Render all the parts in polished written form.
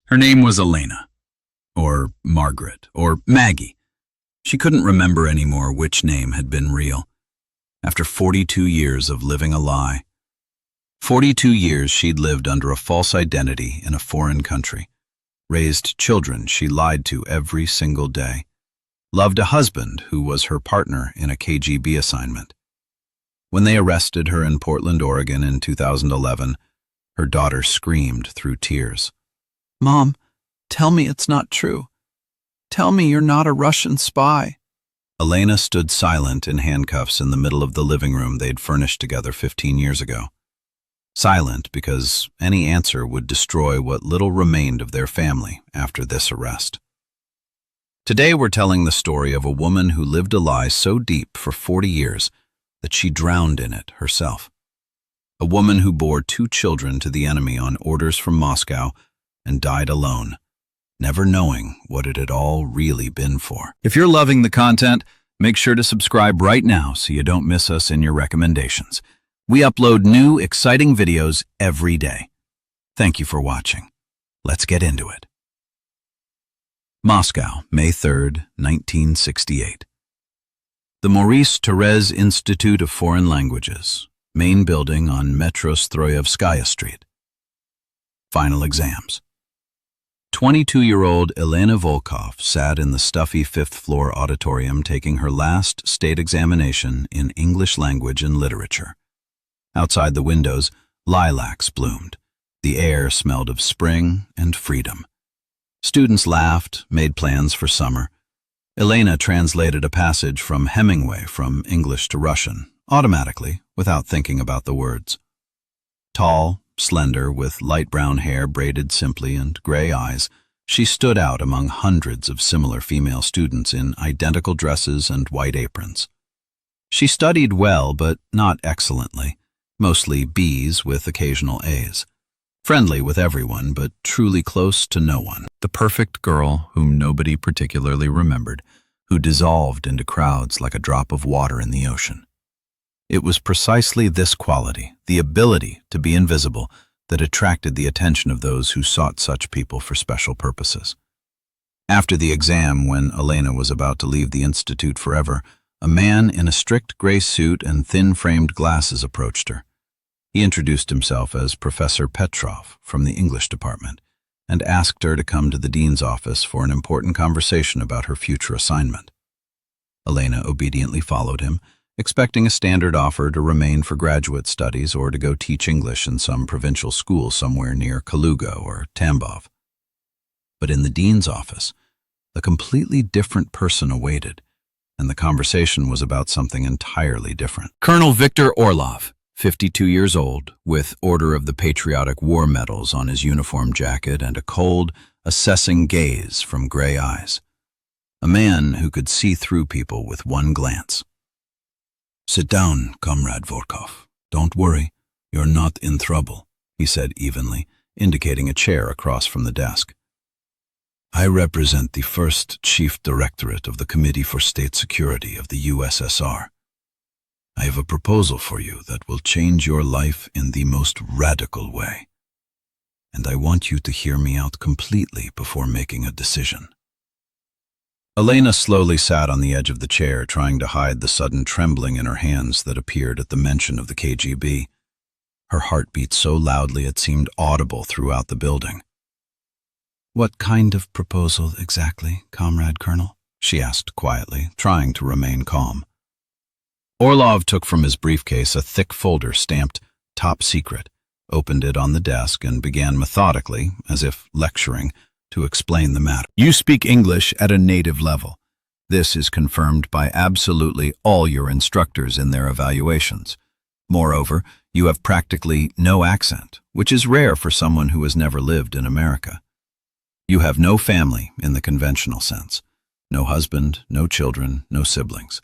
Her name was Elena, or Margaret, or Maggie. She couldn't remember anymore which name had been real. After 42 years of living a lie. 42 years she'd lived under a false identity in a foreign country. Raised children she lied to every single day. Loved a husband who was her partner in a KGB assignment. When they arrested her in Portland, Oregon in 2011, her daughter screamed through tears. "Mom, tell me it's not true. Tell me you're not a Russian spy." Elena stood silent in handcuffs in the middle of the living room they'd furnished together 15 years ago. Silent because any answer would destroy what little remained of their family after this arrest. Today we're telling the story of a woman who lived a lie so deep for 40 years that she drowned in it herself. A woman who bore 2 children to the enemy on orders from Moscow and died alone, never knowing what it had all really been for. If you're loving the content, make sure to subscribe right now so you don't miss us in your recommendations. We upload new, exciting videos every day. Thank you for watching. Let's get into it. Moscow, May 3, 1968. The Maurice Thérèse Institute of Foreign Languages, main building on Metro Stroyevskaya Street. Final exams. 22-year-old Elena Volkov sat in the stuffy 5th-floor auditorium taking her last state examination in English language and literature. Outside the windows, lilacs bloomed. The air smelled of spring and freedom. Students laughed, made plans for summer. Elena translated a passage from Hemingway from English to Russian, automatically, without thinking about the words. Tall, slender, with light brown hair braided simply and gray eyes, she stood out among hundreds of similar female students in identical dresses and white aprons. She studied well, but not excellently. Mostly B's with occasional A's. Friendly with everyone, but truly close to no one. The perfect girl whom nobody particularly remembered, who dissolved into crowds like a drop of water in the ocean. It was precisely this quality, the ability to be invisible, that attracted the attention of those who sought such people for special purposes. After the exam, when Elena was about to leave the institute forever, a man in a strict gray suit and thin-framed glasses approached her. He introduced himself as Professor Petrov from the English department and asked her to come to the dean's office for an important conversation about her future assignment. Elena obediently followed him, expecting a standard offer to remain for graduate studies or to go teach English in some provincial school somewhere near Kaluga or Tambov. But in the dean's office, a completely different person awaited, and the conversation was about something entirely different. Colonel Viktor Orlov, 52 years old, with Order of the Patriotic War medals on his uniform jacket and a cold, assessing gaze from gray eyes. A man who could see through people with one glance. "Sit down, Comrade Volkov. Don't worry, you're not in trouble," he said evenly, indicating a chair across from the desk. "I represent the first Chief Directorate of the Committee for State Security of the USSR. I have a proposal for you that will change your life in the most radical way. And I want you to hear me out completely before making a decision." Elena slowly sat on the edge of the chair, trying to hide the sudden trembling in her hands that appeared at the mention of the KGB. Her heart beat so loudly it seemed audible throughout the building. "What kind of proposal exactly, Comrade Colonel?" she asked quietly, trying to remain calm. Orlov took from his briefcase a thick folder stamped "Top Secret," opened it on the desk, and began methodically, as if lecturing, to explain the matter. "You speak English at a native level. This is confirmed by absolutely all your instructors in their evaluations. Moreover, you have practically no accent, which is rare for someone who has never lived in America. You have no family in the conventional sense. No husband, no children, no siblings.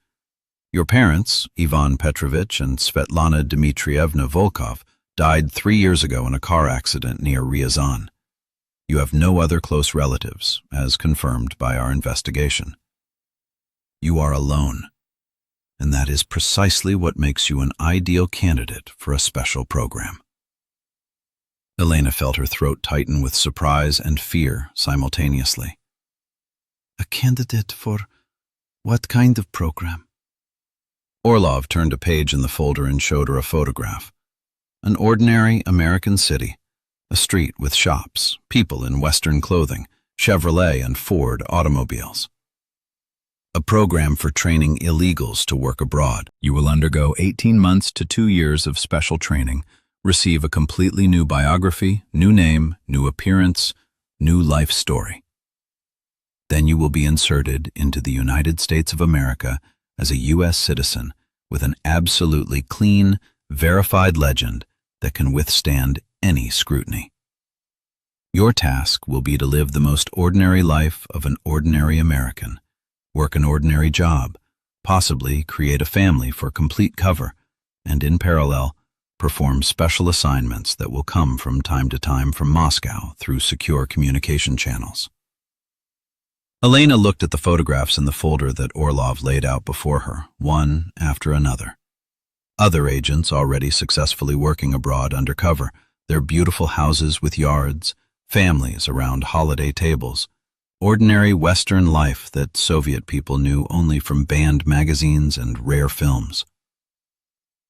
Your parents, Ivan Petrovich and Svetlana Dmitrievna Volkov, died 3 years ago in a car accident near Ryazan. You have no other close relatives, as confirmed by our investigation. You are alone, and that is precisely what makes you an ideal candidate for a special program." Elena felt her throat tighten with surprise and fear simultaneously. A candidate for what kind of program? Orlov turned a page in the folder and showed her a photograph. An ordinary American city, a street with shops, people in Western clothing, Chevrolet and Ford automobiles. A program for training illegals to work abroad. You will undergo 18 months to 2 years of special training, receive a completely new biography, new name, new appearance, new life story. Then you will be inserted into the United States of America as a U.S. citizen with an absolutely clean, verified legend that can withstand any scrutiny. Your task will be to live the most ordinary life of an ordinary American, work an ordinary job, possibly create a family for complete cover, and in parallel, perform special assignments that will come from time to time from Moscow through secure communication channels. Elena looked at the photographs in the folder that Orlov laid out before her, one after another. Other agents already successfully working abroad undercover, their beautiful houses with yards, families around holiday tables, ordinary Western life that Soviet people knew only from banned magazines and rare films.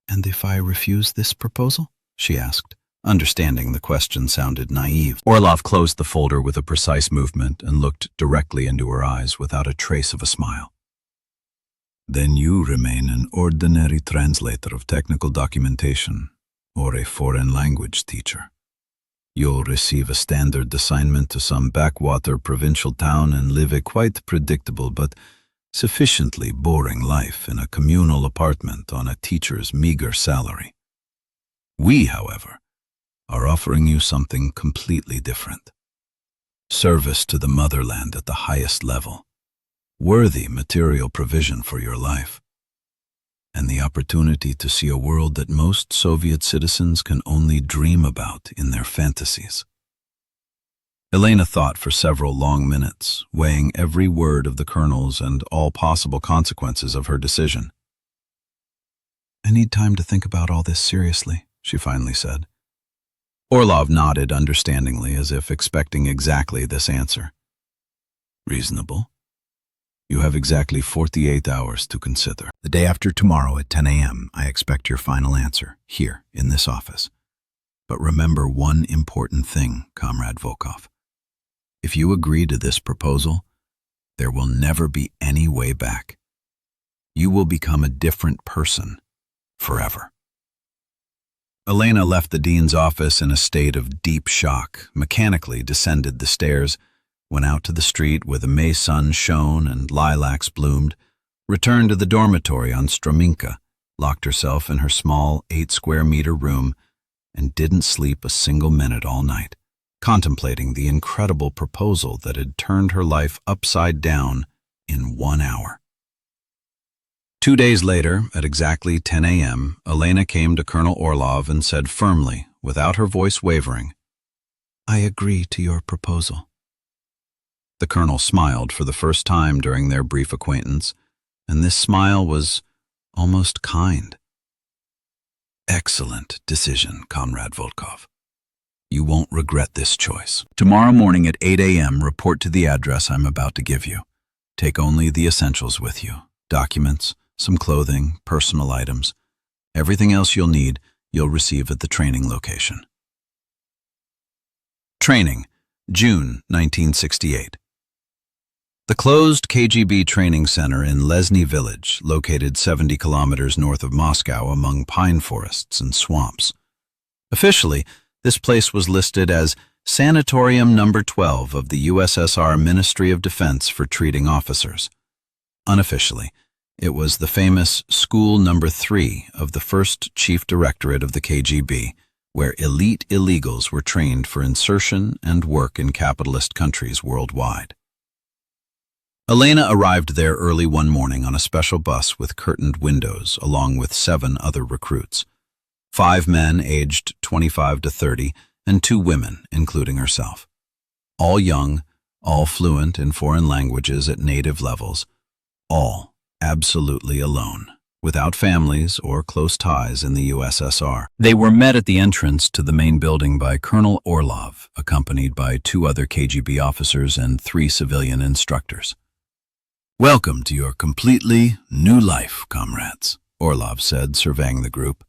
And if I refuse this proposal? She asked, understanding the question sounded naive. Orlov closed the folder with a precise movement and looked directly into her eyes without a trace of a smile. Then you remain an ordinary translator of technical documentation or a foreign language teacher. You'll receive a standard assignment to some backwater provincial town and live a quite predictable but sufficiently boring life in a communal apartment on a teacher's meager salary. We, however, are offering you something completely different. Service to the motherland at the highest level, worthy material provision for your life, and the opportunity to see a world that most Soviet citizens can only dream about in their fantasies. Elena thought for several long minutes, weighing every word of the colonel's and all possible consequences of her decision. I need time to think about all this seriously, she finally said. Orlov nodded understandingly, as if expecting exactly this answer. Reasonable. You have exactly 48 hours to consider. The day after tomorrow at 10 a.m., I expect your final answer, here, in this office. But remember one important thing, Comrade Volkov. If you agree to this proposal, there will never be any way back. You will become a different person, forever. Elena left the dean's office in a state of deep shock, mechanically descended the stairs, went out to the street where the May sun shone and lilacs bloomed, returned to the dormitory on Strominka, locked herself in her small 8-square-meter room, and didn't sleep a single minute all night, contemplating the incredible proposal that had turned her life upside down in 1 hour. 2 days later, at exactly 10 a.m., Elena came to Colonel Orlov and said firmly, without her voice wavering, I agree to your proposal. The colonel smiled for the first time during their brief acquaintance, and this smile was almost kind. Excellent decision, Comrade Volkov. You won't regret this choice. Tomorrow morning at 8 a.m., report to the address I'm about to give you. Take only the essentials with you. Documents, some clothing, personal items. Everything else you'll need, you'll receive at the training location. Training, June 1968. The closed KGB training center in Lesny Village, located 70 kilometers north of Moscow among pine forests and swamps. Officially, this place was listed as Sanatorium Number 12 of the USSR Ministry of Defense for treating officers. Unofficially, it was the famous School Number 3 of the First Chief Directorate of the KGB, where elite illegals were trained for insertion and work in capitalist countries worldwide. Elena arrived there early one morning on a special bus with curtained windows, along with 7 other recruits. 5 men aged 25 to 30, and 2 women, including herself. All young, all fluent in foreign languages at native levels, all absolutely alone, without families or close ties in the USSR. They were met at the entrance to the main building by Colonel Orlov, accompanied by 2 other KGB officers and 3 civilian instructors. "Welcome to your completely new life, comrades," Orlov said, surveying the group.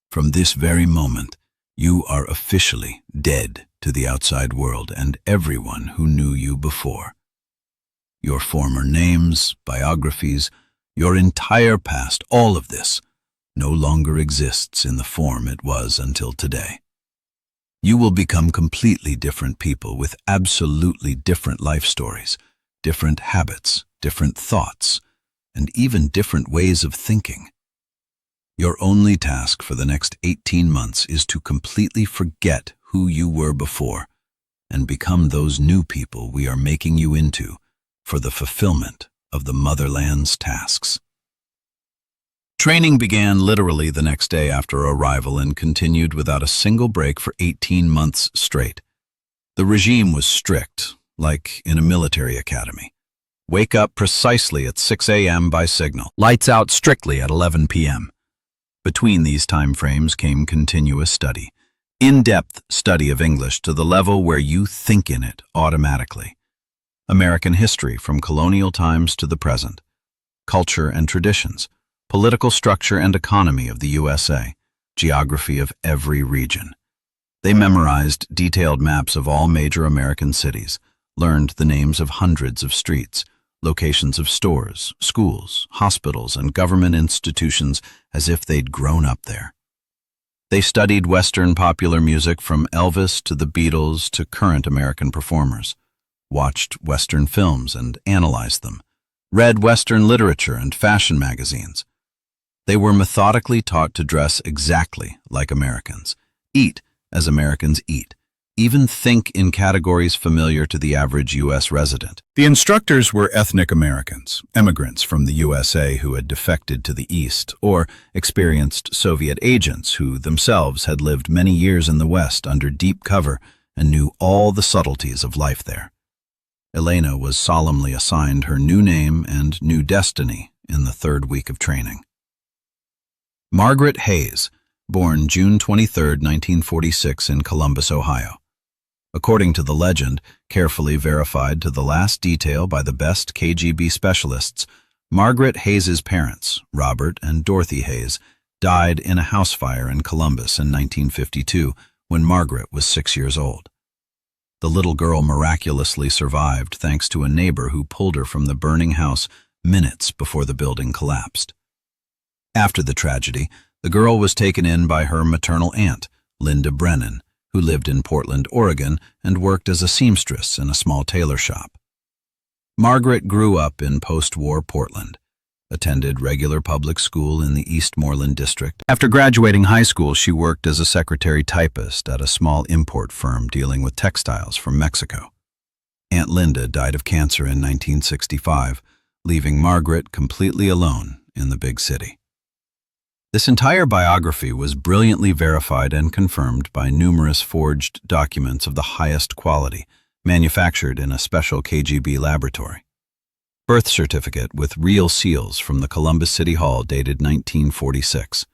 "From this very moment, you are officially dead to the outside world and everyone who knew you before. Your former names, biographies, your entire past, all of this, no longer exists in the form it was until today. You will become completely different people with absolutely different life stories, different habits, different thoughts, and even different ways of thinking. Your only task for the next 18 months is to completely forget who you were before and become those new people we are making you into for the fulfillment of the motherland's tasks." Training began literally the next day after arrival and continued without a single break for 18 months straight. The regime was strict, like in a military academy. Wake up precisely at 6 a.m. by signal. Lights out strictly at 11 p.m. Between these time frames came continuous study, in-depth study of English to the level where you think in it automatically. American history from colonial times to the present, culture and traditions, political structure and economy of the USA, geography of every region. They memorized detailed maps of all major American cities, learned the names of hundreds of streets, locations of stores, schools, hospitals, and government institutions as if they'd grown up there. They studied Western popular music from Elvis to the Beatles to current American performers, watched Western films and analyzed them, read Western literature and fashion magazines. They were methodically taught to dress exactly like Americans, eat as Americans eat, even think in categories familiar to the average U.S. resident. The instructors were ethnic Americans, immigrants from the USA who had defected to the East, or experienced Soviet agents who themselves had lived many years in the West under deep cover and knew all the subtleties of life there. Elena was solemnly assigned her new name and new destiny in the 3rd week of training. Margaret Hayes, born June 23, 1946 in Columbus, Ohio. According to the legend, carefully verified to the last detail by the best KGB specialists, Margaret Hayes's parents, Robert and Dorothy Hayes, died in a house fire in Columbus in 1952 when Margaret was 6 years old. The little girl miraculously survived thanks to a neighbor who pulled her from the burning house minutes before the building collapsed. After the tragedy, the girl was taken in by her maternal aunt, Linda Brennan, who lived in Portland, Oregon, and worked as a seamstress in a small tailor shop. Margaret grew up in post-war Portland, attended regular public school in the Eastmoreland district. After graduating high school, she worked as a secretary typist at a small import firm dealing with textiles from Mexico. Aunt Linda died of cancer in 1965, leaving Margaret completely alone in the big city. This entire biography was brilliantly verified and confirmed by numerous forged documents of the highest quality, manufactured in a special KGB laboratory. Birth certificate with real seals from the Columbus City Hall dated 1946.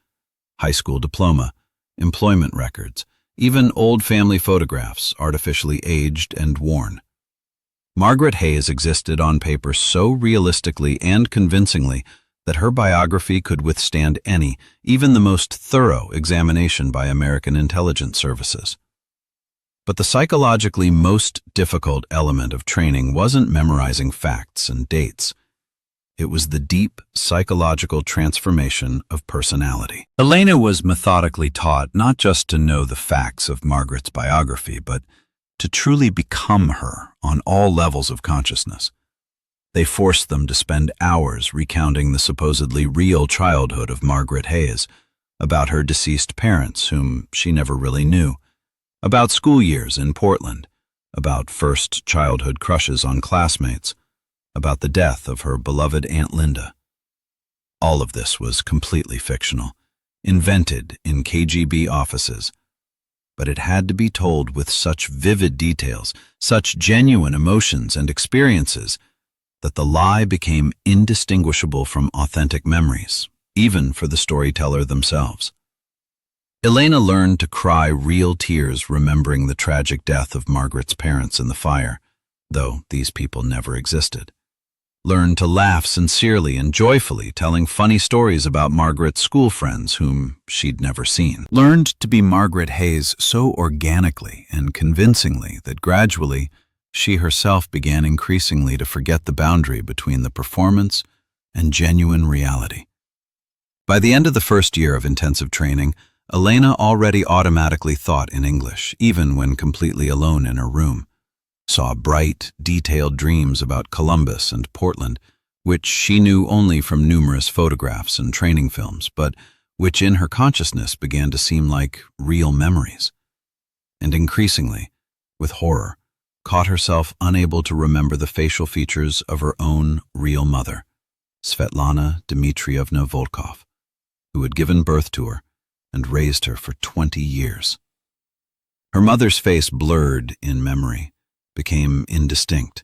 High school diploma, employment records, even old family photographs artificially aged and worn. Margaret Hayes existed on paper so realistically and convincingly that her biography could withstand any, even the most thorough examination by American intelligence services. But the psychologically most difficult element of training wasn't memorizing facts and dates. It was the deep psychological transformation of personality. Elena was methodically taught not just to know the facts of Margaret's biography, but to truly become her on all levels of consciousness. They forced them to spend hours recounting the supposedly real childhood of Margaret Hayes, about her deceased parents, whom she never really knew, about school years in Portland, about first childhood crushes on classmates, about the death of her beloved Aunt Linda. All of this was completely fictional, invented in KGB offices, but it had to be told with such vivid details, such genuine emotions and experiences, that the lie became indistinguishable from authentic memories, even for the storyteller themselves. Elena learned to cry real tears remembering the tragic death of Margaret's parents in the fire, though these people never existed. Learned to laugh sincerely and joyfully, telling funny stories about Margaret's school friends whom she'd never seen. Learned to be Margaret Hayes so organically and convincingly that gradually she herself began increasingly to forget the boundary between the performance and genuine reality. By the end of the first year of intensive training, Elena already automatically thought in English, even when completely alone in her room. Saw bright, detailed dreams about Columbus and Portland, which she knew only from numerous photographs and training films, but which in her consciousness began to seem like real memories. And increasingly, with horror, caught herself unable to remember the facial features of her own real mother, Svetlana Dmitrievna Volkov, who had given birth to her and raised her for 20 years. Her mother's face blurred in memory, became indistinct,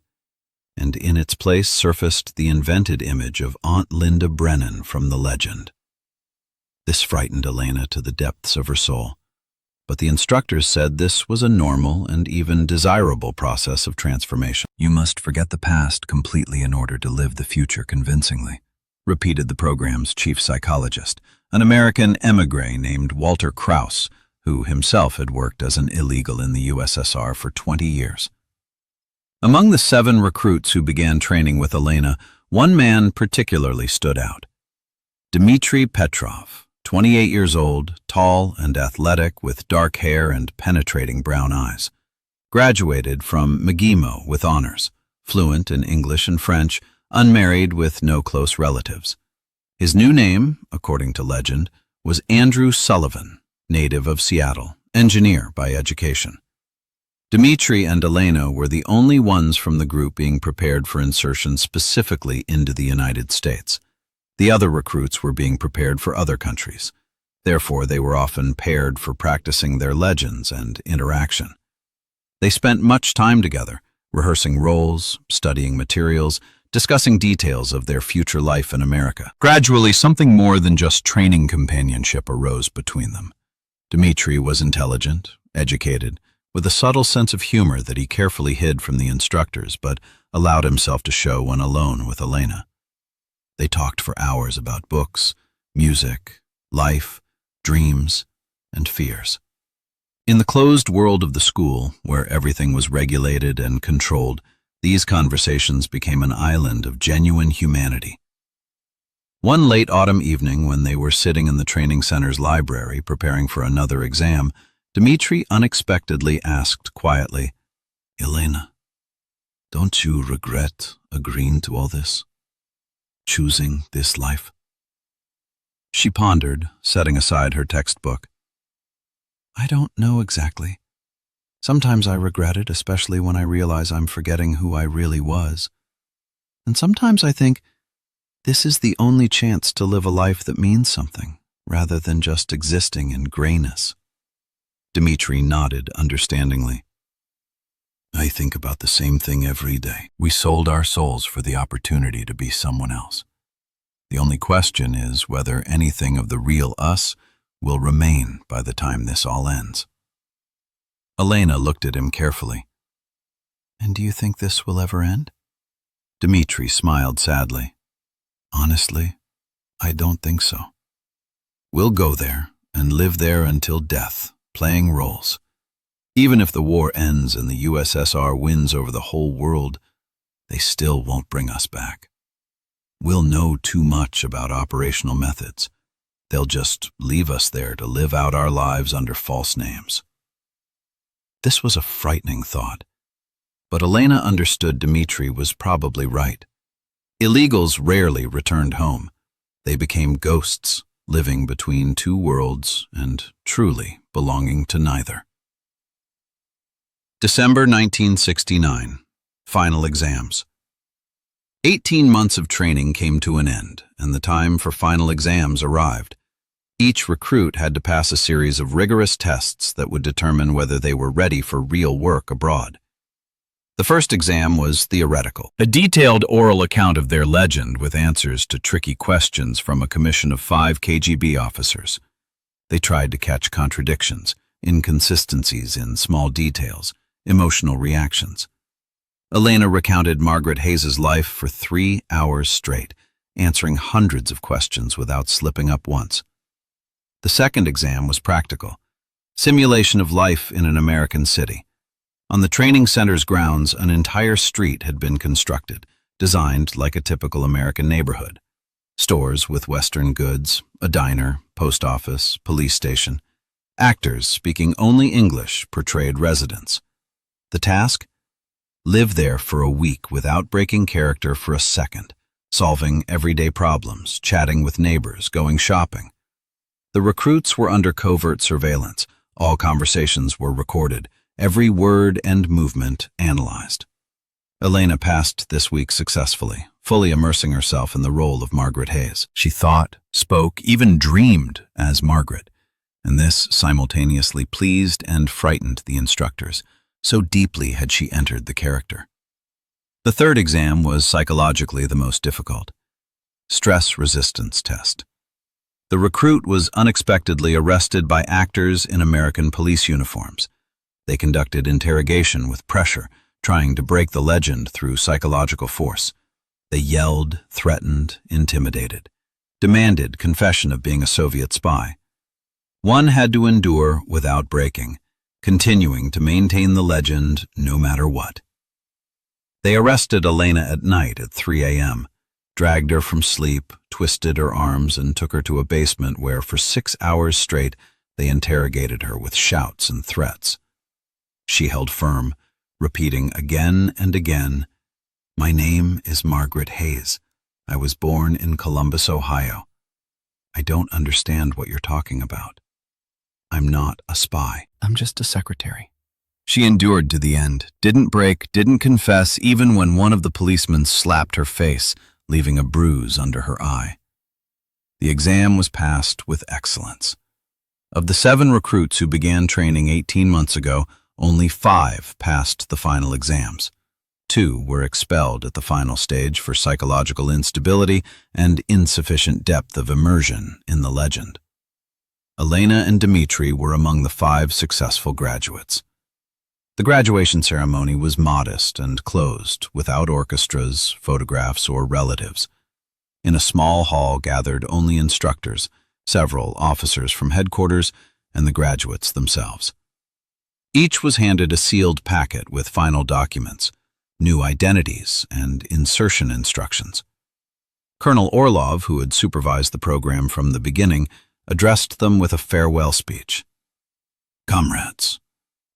and in its place surfaced the invented image of Aunt Linda Brennan from the legend. This frightened Elena to the depths of her soul, but the instructors said this was a normal and even desirable process of transformation. "You must forget the past completely in order to live the future convincingly," repeated the program's chief psychologist, an American émigré named Walter Krauss, who himself had worked as an illegal in the USSR for 20 years. Among the 7 recruits who began training with Elena, one man particularly stood out. Dmitry Petrov, 28 years old, tall and athletic with dark hair and penetrating brown eyes. Graduated from McGimo with honors, fluent in English and French, unmarried with no close relatives. His new name, according to legend, was Andrew Sullivan, native of Seattle, engineer by education. Dmitry and Elena were the only ones from the group being prepared for insertion specifically into the United States. The other recruits were being prepared for other countries. Therefore, they were often paired for practicing their legends and interaction. They spent much time together, rehearsing roles, studying materials, discussing details of their future life in America. Gradually, something more than just training companionship arose between them. Dmitry was intelligent, educated, with a subtle sense of humor that he carefully hid from the instructors but allowed himself to show when alone with Elena. They talked for hours about books, music, life, dreams, and fears. In the closed world of the school, where everything was regulated and controlled, these conversations became an island of genuine humanity. One late autumn evening, when they were sitting in the training center's library preparing for another exam, Dmitry unexpectedly asked quietly, "Elena, don't you regret agreeing to all this? Choosing this life?" She pondered, setting aside her textbook. "I don't know exactly. Sometimes I regret it, especially when I realize I'm forgetting who I really was. And sometimes I think this is the only chance to live a life that means something, rather than just existing in grayness." Dmitry nodded understandingly. "I think about the same thing every day. We sold our souls for the opportunity to be someone else. The only question is whether anything of the real us will remain by the time this all ends." Elena looked at him carefully. "And do you think this will ever end?" Dmitry smiled sadly. "Honestly, I don't think so. We'll go there and live there until death, playing roles. Even if the war ends and the USSR wins over the whole world, they still won't bring us back. We'll know too much about operational methods. They'll just leave us there to live out our lives under false names." This was a frightening thought, but Elena understood Dmitry was probably right. Illegals rarely returned home. They became ghosts, living between two worlds and truly belonging to neither. December 1969. Final exams. 18 months of training came to an end, and the time for final exams arrived. Each recruit had to pass a series of rigorous tests that would determine whether they were ready for real work abroad. The first exam was theoretical. A detailed oral account of their legend with answers to tricky questions from a commission of 5 KGB officers. They tried to catch contradictions, inconsistencies in small details, emotional reactions. Elena recounted Margaret Hayes' life for 3 hours straight, answering hundreds of questions without slipping up once. The second exam was practical. Simulation of life in an American city. On the training center's grounds, an entire street had been constructed, designed like a typical American neighborhood. Stores with Western goods, a diner, post office, police station. Actors speaking only English portrayed residents. The task? Live there for a week without breaking character for a second, solving everyday problems, chatting with neighbors, going shopping. The recruits were under covert surveillance. All conversations were recorded, every word and movement analyzed. Elena passed this week successfully, fully immersing herself in the role of Margaret Hayes. She thought, spoke, even dreamed as Margaret, and this simultaneously pleased and frightened the instructors. So deeply had she entered the character. The third exam was psychologically the most difficult. Stress resistance test. The recruit was unexpectedly arrested by actors in American police uniforms. They conducted interrogation with pressure, trying to break the legend through psychological force. They yelled, threatened, intimidated, demanded confession of being a Soviet spy. One had to endure without breaking, continuing to maintain the legend no matter what. They arrested Elena at night at 3 a.m., dragged her from sleep, twisted her arms, and took her to a basement where for 6 hours straight they interrogated her with shouts and threats. She held firm, repeating again and again, "My name is Margaret Hayes. I was born in Columbus, Ohio. I don't understand what you're talking about. I'm not a spy. I'm just a secretary." She endured to the end, didn't break, didn't confess, even when one of the policemen slapped her face, leaving a bruise under her eye. The exam was passed with excellence. Of the 7 recruits who began training 18 months ago, only 5 passed the final exams. 2 were expelled at the final stage for psychological instability and insufficient depth of immersion in the legend. Elena and Dmitri were among the 5 successful graduates. The graduation ceremony was modest and closed, without orchestras, photographs, or relatives. In a small hall gathered only instructors, several officers from headquarters, and the graduates themselves. Each was handed a sealed packet with final documents, new identities, and insertion instructions. Colonel Orlov, who had supervised the program from the beginning, addressed them with a farewell speech. "Comrades,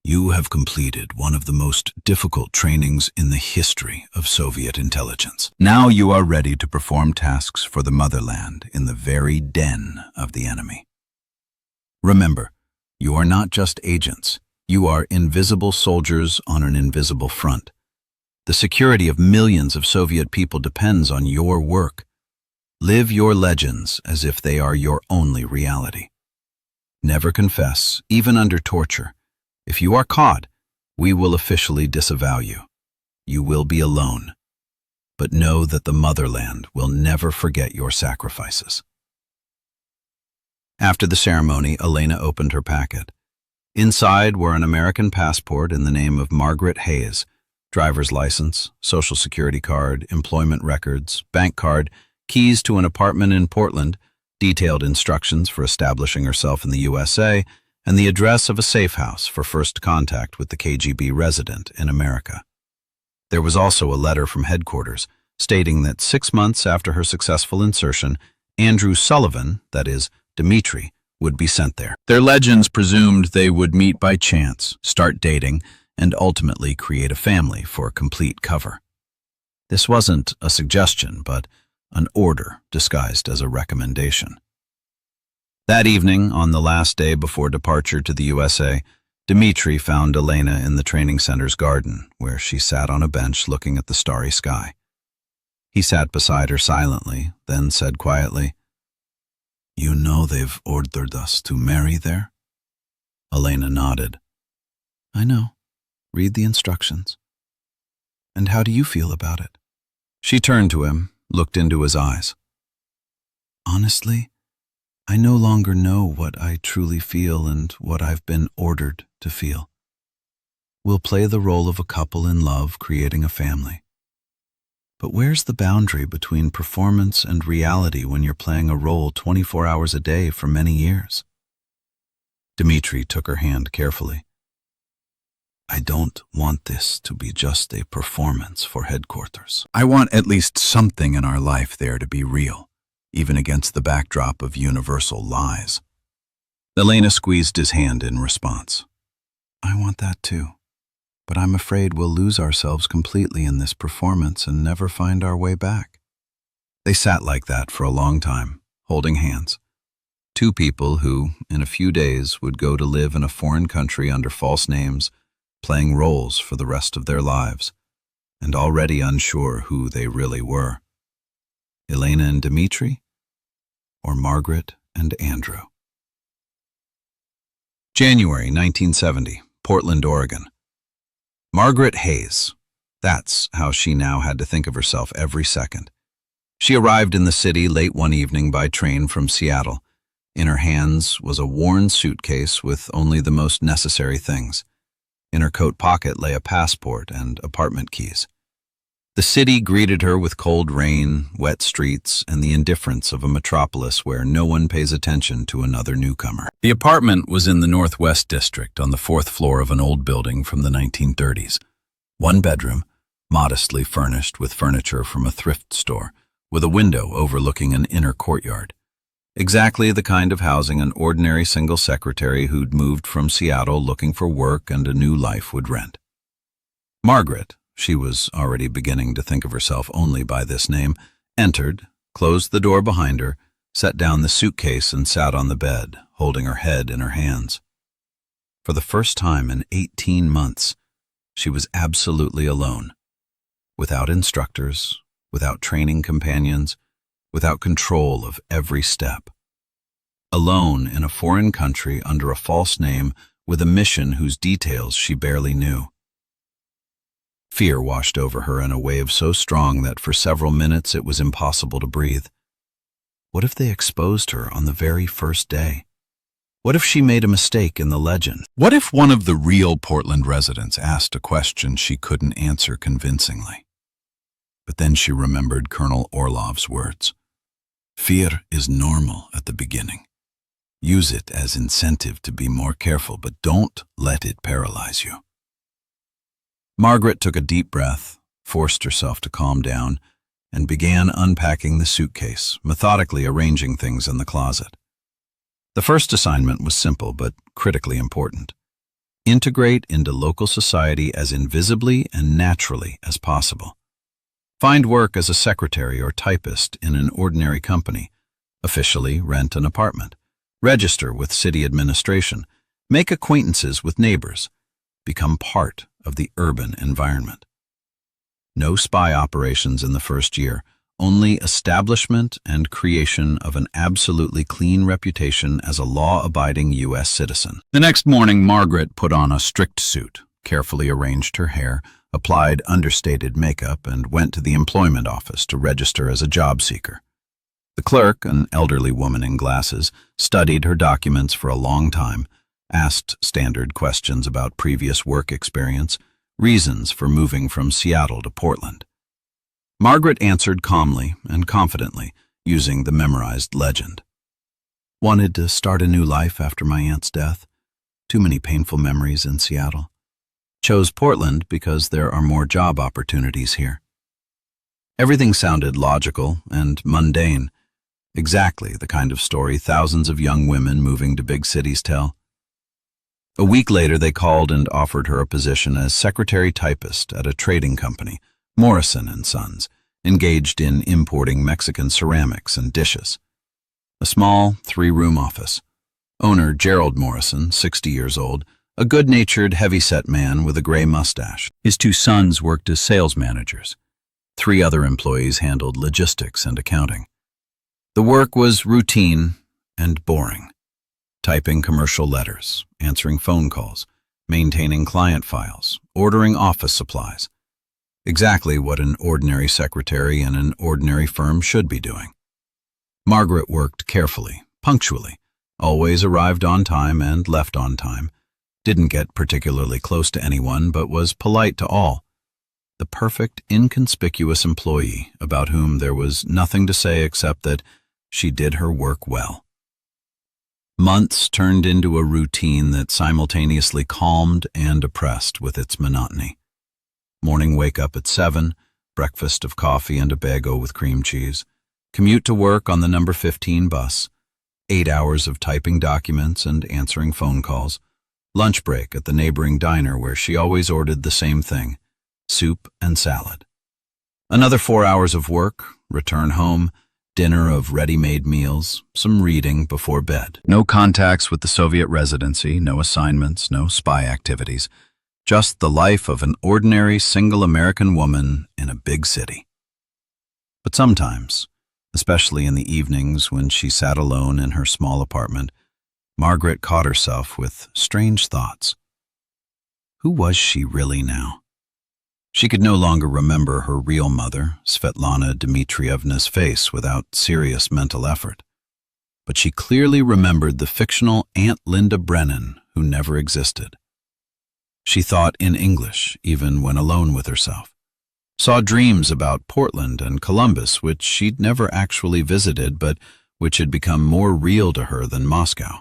you have completed one of the most difficult trainings in the history of Soviet intelligence. Now you are ready to perform tasks for the motherland in the very den of the enemy. Remember, you are not just agents. You are invisible soldiers on an invisible front. The security of millions of Soviet people depends on your work. Live your legends as if they are your only reality. Never confess, even under torture. If you are caught, we will officially disavow you. You will be alone. But know that the motherland will never forget your sacrifices." After the ceremony, Elena opened her packet. Inside were an American passport in the name of Margaret Hayes, driver's license, social security card, employment records, bank card, keys to an apartment in Portland, detailed instructions for establishing herself in the USA, and the address of a safe house for first contact with the KGB resident in America. There was also a letter from headquarters stating that 6 months after her successful insertion, Andrew Sullivan, that is, Dmitri, would be sent there. Their legends presumed they would meet by chance, start dating, and ultimately create a family for complete cover. This wasn't a suggestion, but an order disguised as a recommendation. That evening, on the last day before departure to the USA, Dmitri found Elena in the training center's garden, where she sat on a bench looking at the starry sky. He sat beside her silently, then said quietly, "You know they've ordered us to marry there?" Elena nodded. "I know. Read the instructions." And how do you feel about it? She turned to him, looked into his eyes. Honestly, I no longer know what I truly feel and what I've been ordered to feel. We'll play the role of a couple in love creating a family. But where's the boundary between performance and reality when you're playing a role 24 hours a day for many years? Dmitri took her hand carefully. I don't want this to be just a performance for headquarters. I want at least something in our life there to be real, even against the backdrop of universal lies. Elena squeezed his hand in response. I want that too, but I'm afraid we'll lose ourselves completely in this performance and never find our way back. They sat like that for a long time, holding hands. Two people who, in a few days, would go to live in a foreign country under false names, playing roles for the rest of their lives, and already unsure who they really were. Elena and Dmitri, or Margaret and Andrew. January 1970, Portland, Oregon. Margaret Hayes. That's how she now had to think of herself every second. She arrived in the city late one evening by train from Seattle. In her hands was a worn suitcase with only the most necessary things. In her coat pocket lay a passport and apartment keys. The city greeted her with cold rain, wet streets, and the indifference of a metropolis where no one pays attention to another newcomer. The apartment was in the Northwest District on the 4th floor of an old building from the 1930s. One bedroom, modestly furnished with furniture from a thrift store, with a window overlooking an inner courtyard. Exactly the kind of housing an ordinary single secretary who'd moved from Seattle looking for work and a new life would rent. Margaret, she was already beginning to think of herself only by this name, entered, closed the door behind her, set down the suitcase and sat on the bed, holding her head in her hands. For the first time in 18 months, she was absolutely alone, without instructors, without training companions, without control of every step. Alone in a foreign country under a false name with a mission whose details she barely knew. Fear washed over her in a wave so strong that for several minutes it was impossible to breathe. What if they exposed her on the very first day? What if she made a mistake in the legend? What if one of the real Portland residents asked a question she couldn't answer convincingly? But then she remembered Colonel Orlov's words. Fear is normal at the beginning. Use it as incentive to be more careful, but don't let it paralyze you. Margaret took a deep breath, forced herself to calm down, and began unpacking the suitcase, methodically arranging things in the closet. The first assignment was simple but critically important. Integrate into local society as invisibly and naturally as possible. Find work as a secretary or typist in an ordinary company. Officially rent an apartment. Register with city administration. Make acquaintances with neighbors. Become part of the urban environment. No spy operations in the first year, only establishment and creation of an absolutely clean reputation as a law-abiding U.S. citizen. The next morning, Margaret put on a strict suit, carefully arranged her hair, applied understated makeup, and went to the employment office to register as a job seeker. The clerk, an elderly woman in glasses, studied her documents for a long time, asked standard questions about previous work experience, reasons for moving from Seattle to Portland. Margaret answered calmly and confidently, using the memorized legend. Wanted to start a new life after my aunt's death. Too many painful memories in Seattle. Chose Portland because there are more job opportunities here. Everything sounded logical and mundane, exactly the kind of story thousands of young women moving to big cities tell. A week later, they called and offered her a position as secretary typist at a trading company, Morrison & Sons, engaged in importing Mexican ceramics and dishes. A small, 3-room office. Owner Gerald Morrison, 60 years old, a good-natured, heavy-set man with a gray mustache. His 2 sons worked as sales managers. 3 other employees handled logistics and accounting. The work was routine and boring. Typing commercial letters, answering phone calls, maintaining client files, ordering office supplies. Exactly what an ordinary secretary in an ordinary firm should be doing. Margaret worked carefully, punctually, always arrived on time and left on time, didn't get particularly close to anyone but was polite to all. The perfect, inconspicuous employee about whom there was nothing to say except that she did her work well. Months turned into a routine that simultaneously calmed and oppressed with its monotony. Morning wake-up at 7, breakfast of coffee and a bagel with cream cheese, commute to work on the number 15 bus, 8 hours of typing documents and answering phone calls, lunch break at the neighboring diner where she always ordered the same thing, soup and salad. Another 4 hours of work, return home, dinner of ready-made meals, some reading before bed. No contacts with the Soviet residency, no assignments, no spy activities. Just the life of an ordinary single American woman in a big city. But sometimes, especially in the evenings when she sat alone in her small apartment, Margaret caught herself with strange thoughts. Who was she really now? She could no longer remember her real mother, Svetlana Dmitrievna's face without serious mental effort. But she clearly remembered the fictional Aunt Linda Brennan who never existed. She thought in English, even when alone with herself. Saw dreams about Portland and Columbus, which she'd never actually visited, but which had become more real to her than Moscow.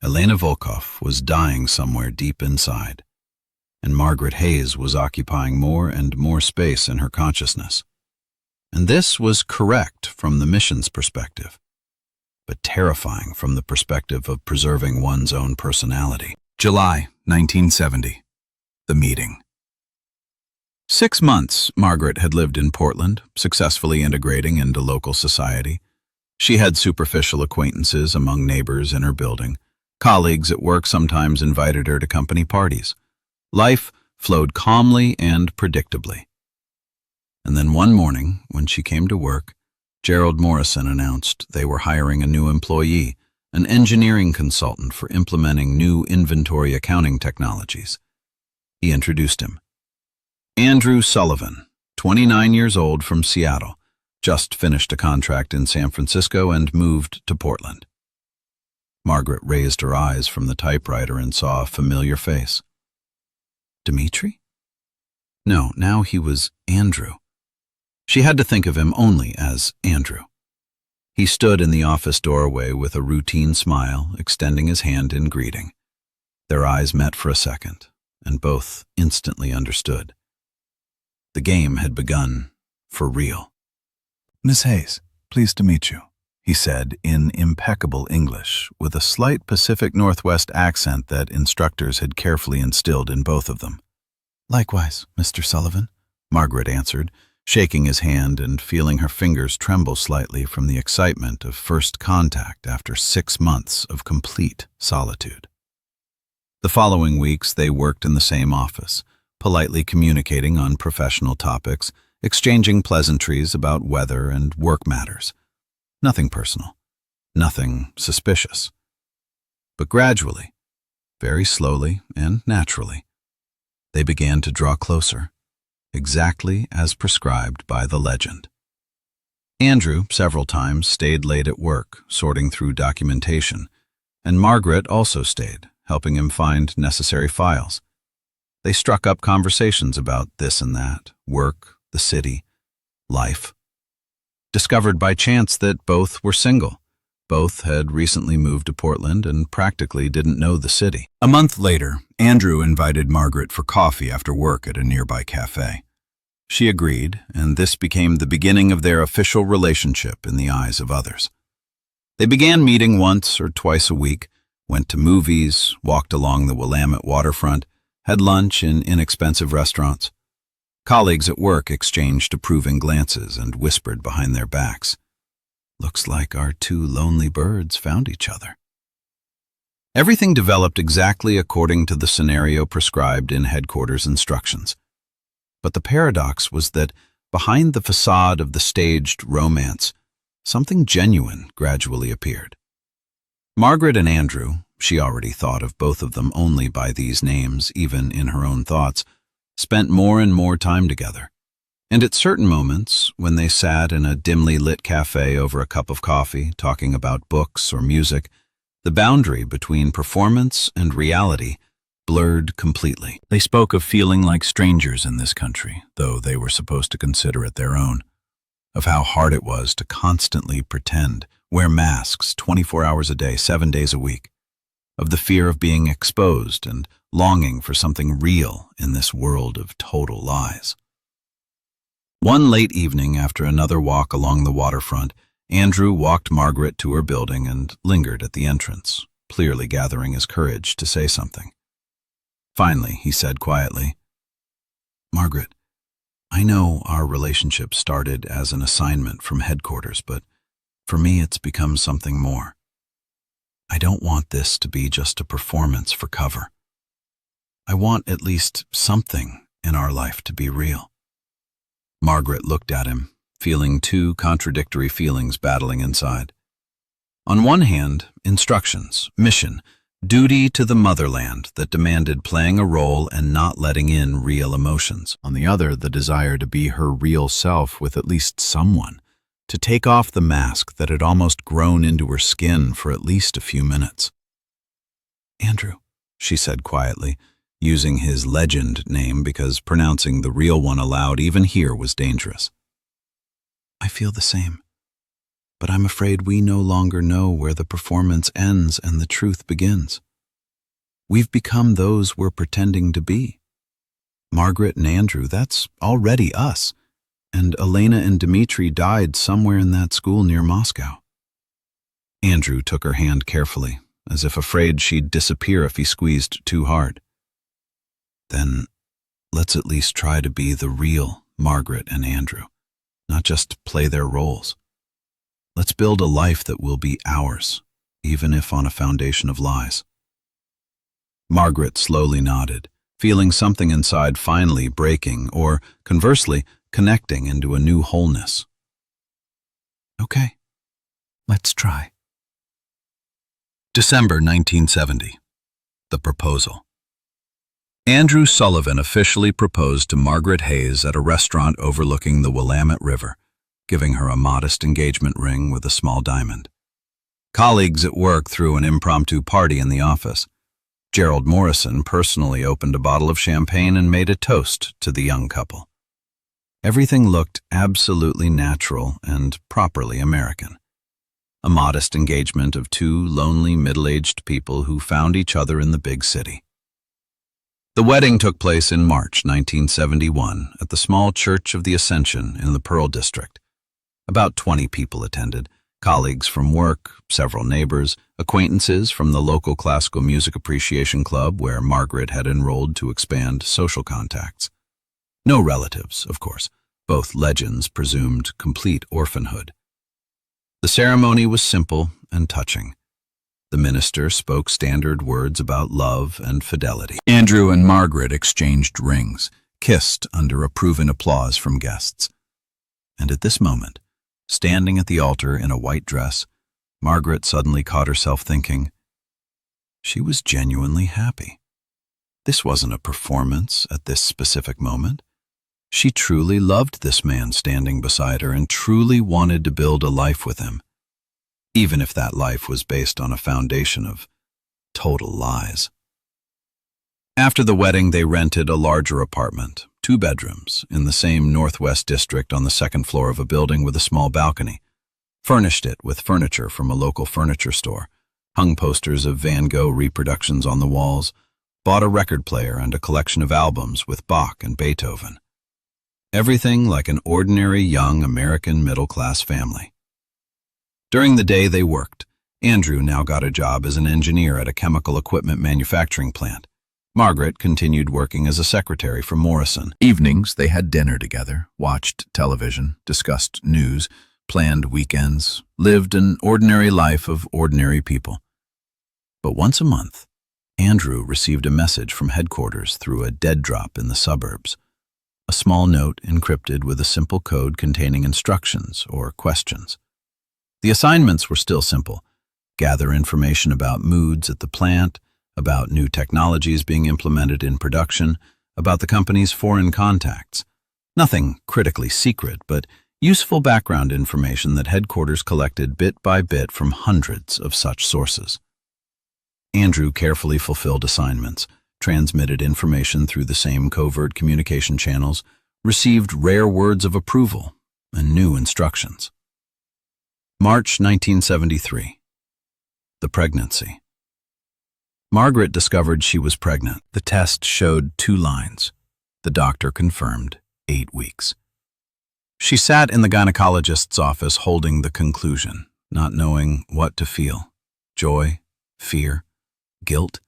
Elena Volkov was dying somewhere deep inside, and Margaret Hayes was occupying more and more space in her consciousness. And this was correct from the mission's perspective, but terrifying from the perspective of preserving one's own personality. July 1970. The meeting. 6 months Margaret had lived in Portland, successfully integrating into local society. She had superficial acquaintances among neighbors in her building. Colleagues at work sometimes invited her to company parties. Life flowed calmly and predictably. And then one morning, when she came to work, Gerald Morrison announced they were hiring a new employee, an engineering consultant for implementing new inventory accounting technologies. He introduced him. Andrew Sullivan, 29 years old from Seattle, just finished a contract in San Francisco and moved to Portland. Margaret raised her eyes from the typewriter and saw a familiar face. Dmitri? No, now he was Andrew. She had to think of him only as Andrew. He stood in the office doorway with a routine smile, extending his hand in greeting. Their eyes met for a second, and both instantly understood. The game had begun for real. "Miss Hayes, pleased to meet you," he said in impeccable English, with a slight Pacific Northwest accent that instructors had carefully instilled in both of them. "Likewise, Mr. Sullivan," Margaret answered, shaking his hand and feeling her fingers tremble slightly from the excitement of first contact after 6 months of complete solitude. The following weeks they worked in the same office, politely communicating on professional topics, exchanging pleasantries about weather and work matters. Nothing personal, nothing suspicious. But gradually, very slowly and naturally, they began to draw closer, exactly as prescribed by the legend. Andrew several times stayed late at work, sorting through documentation, and Margaret also stayed, helping him find necessary files. They struck up conversations about this and that, work, the city, life. Discovered by chance that both were single. Both had recently moved to Portland and practically didn't know the city. A month later, Andrew invited Margaret for coffee after work at a nearby cafe. She agreed, and this became the beginning of their official relationship in the eyes of others. They began meeting once or twice a week, went to movies, walked along the Willamette waterfront, had lunch in inexpensive restaurants. Colleagues at work exchanged approving glances and whispered behind their backs, "Looks like our two lonely birds found each other." Everything developed exactly according to the scenario prescribed in headquarters instructions. But the paradox was that behind the facade of the staged romance, something genuine gradually appeared. Margaret and Andrew, she already thought of both of them only by these names, even in her own thoughts, spent more and more time together. And at certain moments, when they sat in a dimly lit cafe over a cup of coffee, talking about books or music, the boundary between performance and reality blurred completely. They spoke of feeling like strangers in this country, though they were supposed to consider it their own. Of how hard it was to constantly pretend, wear masks 24 hours a day, 7 days a week. Of the fear of being exposed and longing for something real in this world of total lies. One late evening, after another walk along the waterfront, Andrew walked Margaret to her building and lingered at the entrance, clearly gathering his courage to say something. Finally, he said quietly, "Margaret, I know our relationship started as an assignment from headquarters, but for me it's become something more. I don't want this to be just a performance for cover. I want at least something in our life to be real." Margaret looked at him, feeling two contradictory feelings battling inside. On one hand, instructions, mission, duty to the motherland that demanded playing a role and not letting in real emotions. On the other, the desire to be her real self with at least someone, to take off the mask that had almost grown into her skin for at least a few minutes. "Andrew," she said quietly, using his legend name because pronouncing the real one aloud even here was dangerous. "I feel the same, but I'm afraid we no longer know where the performance ends and the truth begins. We've become those we're pretending to be. Margaret and Andrew, that's already us, and Elena and Dmitri died somewhere in that school near Moscow." Andrew took her hand carefully, as if afraid she'd disappear if he squeezed too hard. "Then let's at least try to be the real Margaret and Andrew, not just play their roles. Let's build a life that will be ours, even if on a foundation of lies." Margaret slowly nodded, feeling something inside finally breaking or, conversely, connecting into a new wholeness. "Okay, let's try." December 1970. The proposal. Andrew Sullivan officially proposed to Margaret Hayes at a restaurant overlooking the Willamette River, giving her a modest engagement ring with a small diamond. Colleagues at work threw an impromptu party in the office. Gerald Morrison personally opened a bottle of champagne and made a toast to the young couple. Everything looked absolutely natural and properly American. A modest engagement of two lonely middle-aged people who found each other in the big city. The wedding took place in March 1971 at the small Church of the Ascension in the Pearl District. About 20 people attended, colleagues from work, several neighbors, acquaintances from the local classical music appreciation club where Margaret had enrolled to expand social contacts. No relatives, of course, both legends presumed complete orphanhood. The ceremony was simple and touching. The minister spoke standard words about love and fidelity. Andrew and Margaret exchanged rings, kissed under approving applause from guests. And at this moment, standing at the altar in a white dress, Margaret suddenly caught herself thinking, she was genuinely happy. This wasn't a performance at this specific moment. She truly loved this man standing beside her and truly wanted to build a life with him, even if that life was based on a foundation of total lies. After the wedding, they rented a larger apartment, 2 bedrooms, in the same Northwest District on the 2nd floor of a building with a small balcony, furnished it with furniture from a local furniture store, hung posters of Van Gogh reproductions on the walls, bought a record player and a collection of albums with Bach and Beethoven. Everything like an ordinary young American middle-class family. During the day they worked. Andrew now got a job as an engineer at a chemical equipment manufacturing plant. Margaret continued working as a secretary for Morrison. Evenings they had dinner together, watched television, discussed news, planned weekends, lived an ordinary life of ordinary people. But once a month, Andrew received a message from headquarters through a dead drop in the suburbs. A small note encrypted with a simple code containing instructions or questions. The assignments were still simple. Gather information about moods at the plant, about new technologies being implemented in production, about the company's foreign contacts. Nothing critically secret, but useful background information that headquarters collected bit by bit from hundreds of such sources. Andrew carefully fulfilled assignments, transmitted information through the same covert communication channels, received rare words of approval, and new instructions. March 1973. The pregnancy. Margaret discovered she was pregnant. The test showed 2 lines. The doctor confirmed 8 weeks. She sat in the gynecologist's office holding the conclusion, not knowing what to feel. Joy, fear, guilt,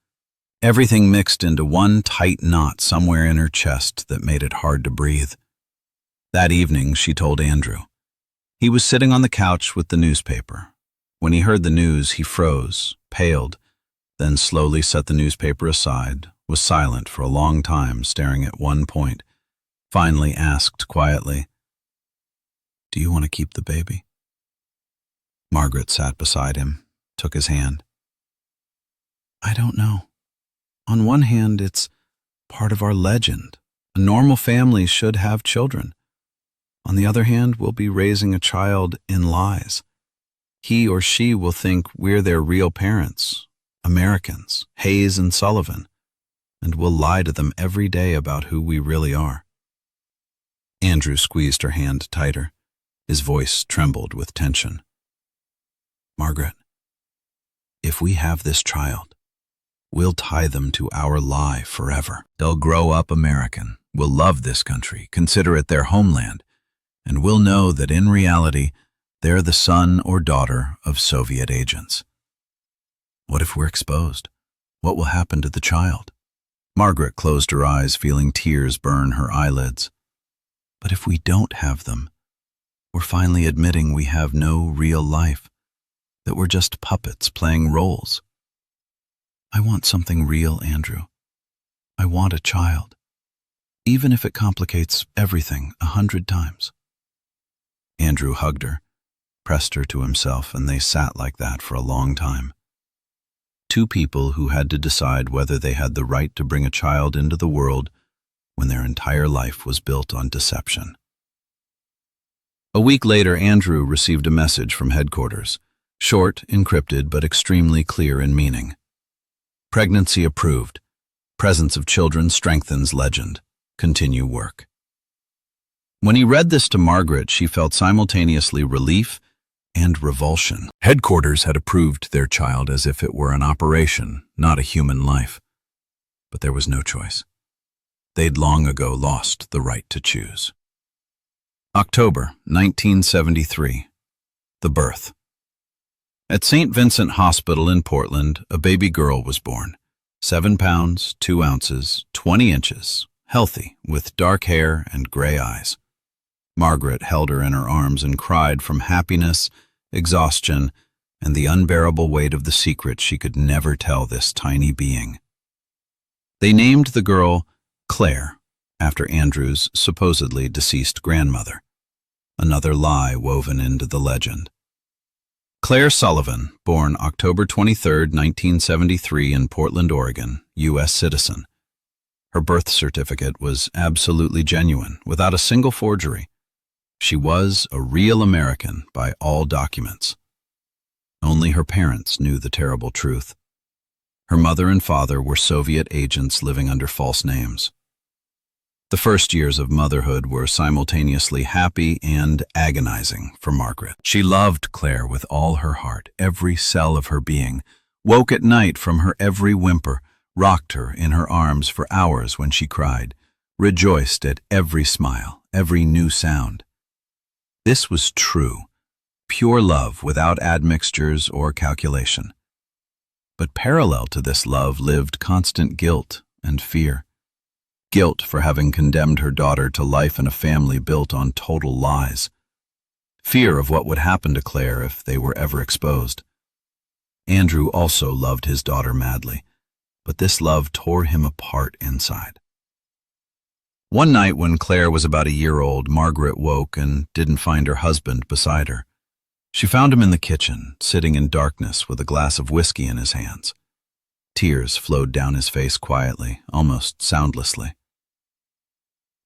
everything mixed into one tight knot somewhere in her chest that made it hard to breathe. That evening, she told Andrew. He was sitting on the couch with the newspaper. When he heard the news, he froze, paled, then slowly set the newspaper aside, was silent for a long time, staring at one point, finally asked quietly, "Do you want to keep the baby?" Margaret sat beside him, took his hand. "I don't know. On one hand, it's part of our legend. A normal family should have children. On the other hand, we'll be raising a child in lies. He or she will think we're their real parents, Americans, Hayes and Sullivan, and we'll lie to them every day about who we really are." Andrew squeezed her hand tighter. His voice trembled with tension. "Margaret, if we have this child, we'll tie them to our lie forever. They'll grow up American, will love this country, consider it their homeland, and we'll know that in reality, they're the son or daughter of Soviet agents. What if we're exposed? What will happen to the child?" Margaret closed her eyes, feeling tears burn her eyelids. "But if we don't have them, we're finally admitting we have no real life, that we're just puppets playing roles. I want something real, Andrew. I want a child, even if it complicates everything 100 times." Andrew hugged her, pressed her to himself, and they sat like that for a long time. 2 people who had to decide whether they had the right to bring a child into the world when their entire life was built on deception. A week later, Andrew received a message from headquarters, short, encrypted, but extremely clear in meaning. "Pregnancy approved. Presence of children strengthens legend. Continue work." When he read this to Margaret, she felt simultaneously relief and revulsion. Headquarters had approved their child as if it were an operation, not a human life. But there was no choice. They'd long ago lost the right to choose. October 1973. The birth. At St. Vincent Hospital in Portland, a baby girl was born. 7 pounds, 2 ounces, 20 inches, healthy, with dark hair and gray eyes. Margaret held her in her arms and cried from happiness, exhaustion, and the unbearable weight of the secret she could never tell this tiny being. They named the girl Claire, after Andrew's supposedly deceased grandmother. Another lie woven into the legend. Claire Sullivan, born October 23, 1973 in Portland, Oregon, U.S. citizen. Her birth certificate was absolutely genuine, without a single forgery. She was a real American by all documents. Only her parents knew the terrible truth. Her mother and father were Soviet agents living under false names. The first years of motherhood were simultaneously happy and agonizing for Margaret. She loved Claire with all her heart, every cell of her being, woke at night from her every whimper, rocked her in her arms for hours when she cried, rejoiced at every smile, every new sound. This was true, pure love without admixtures or calculation. But parallel to this love lived constant guilt and fear. Guilt for having condemned her daughter to life in a family built on total lies. Fear of what would happen to Claire if they were ever exposed. Andrew also loved his daughter madly, but this love tore him apart inside. One night when Claire was about a year old, Margaret woke and didn't find her husband beside her. She found him in the kitchen, sitting in darkness with a glass of whiskey in his hands. Tears flowed down his face quietly, almost soundlessly.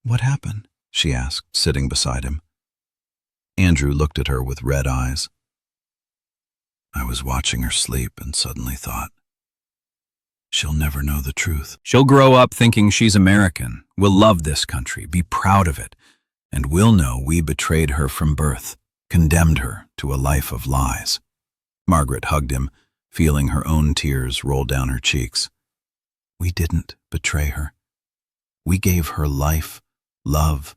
What happened? She asked, sitting beside him. Andrew looked at her with red eyes. I was watching her sleep and suddenly thought, she'll never know the truth. She'll grow up thinking she's American, will love this country, be proud of it, and we'll know we betrayed her from birth, condemned her to a life of lies. Margaret hugged him, feeling her own tears roll down her cheeks. We didn't betray her. We gave her life, love,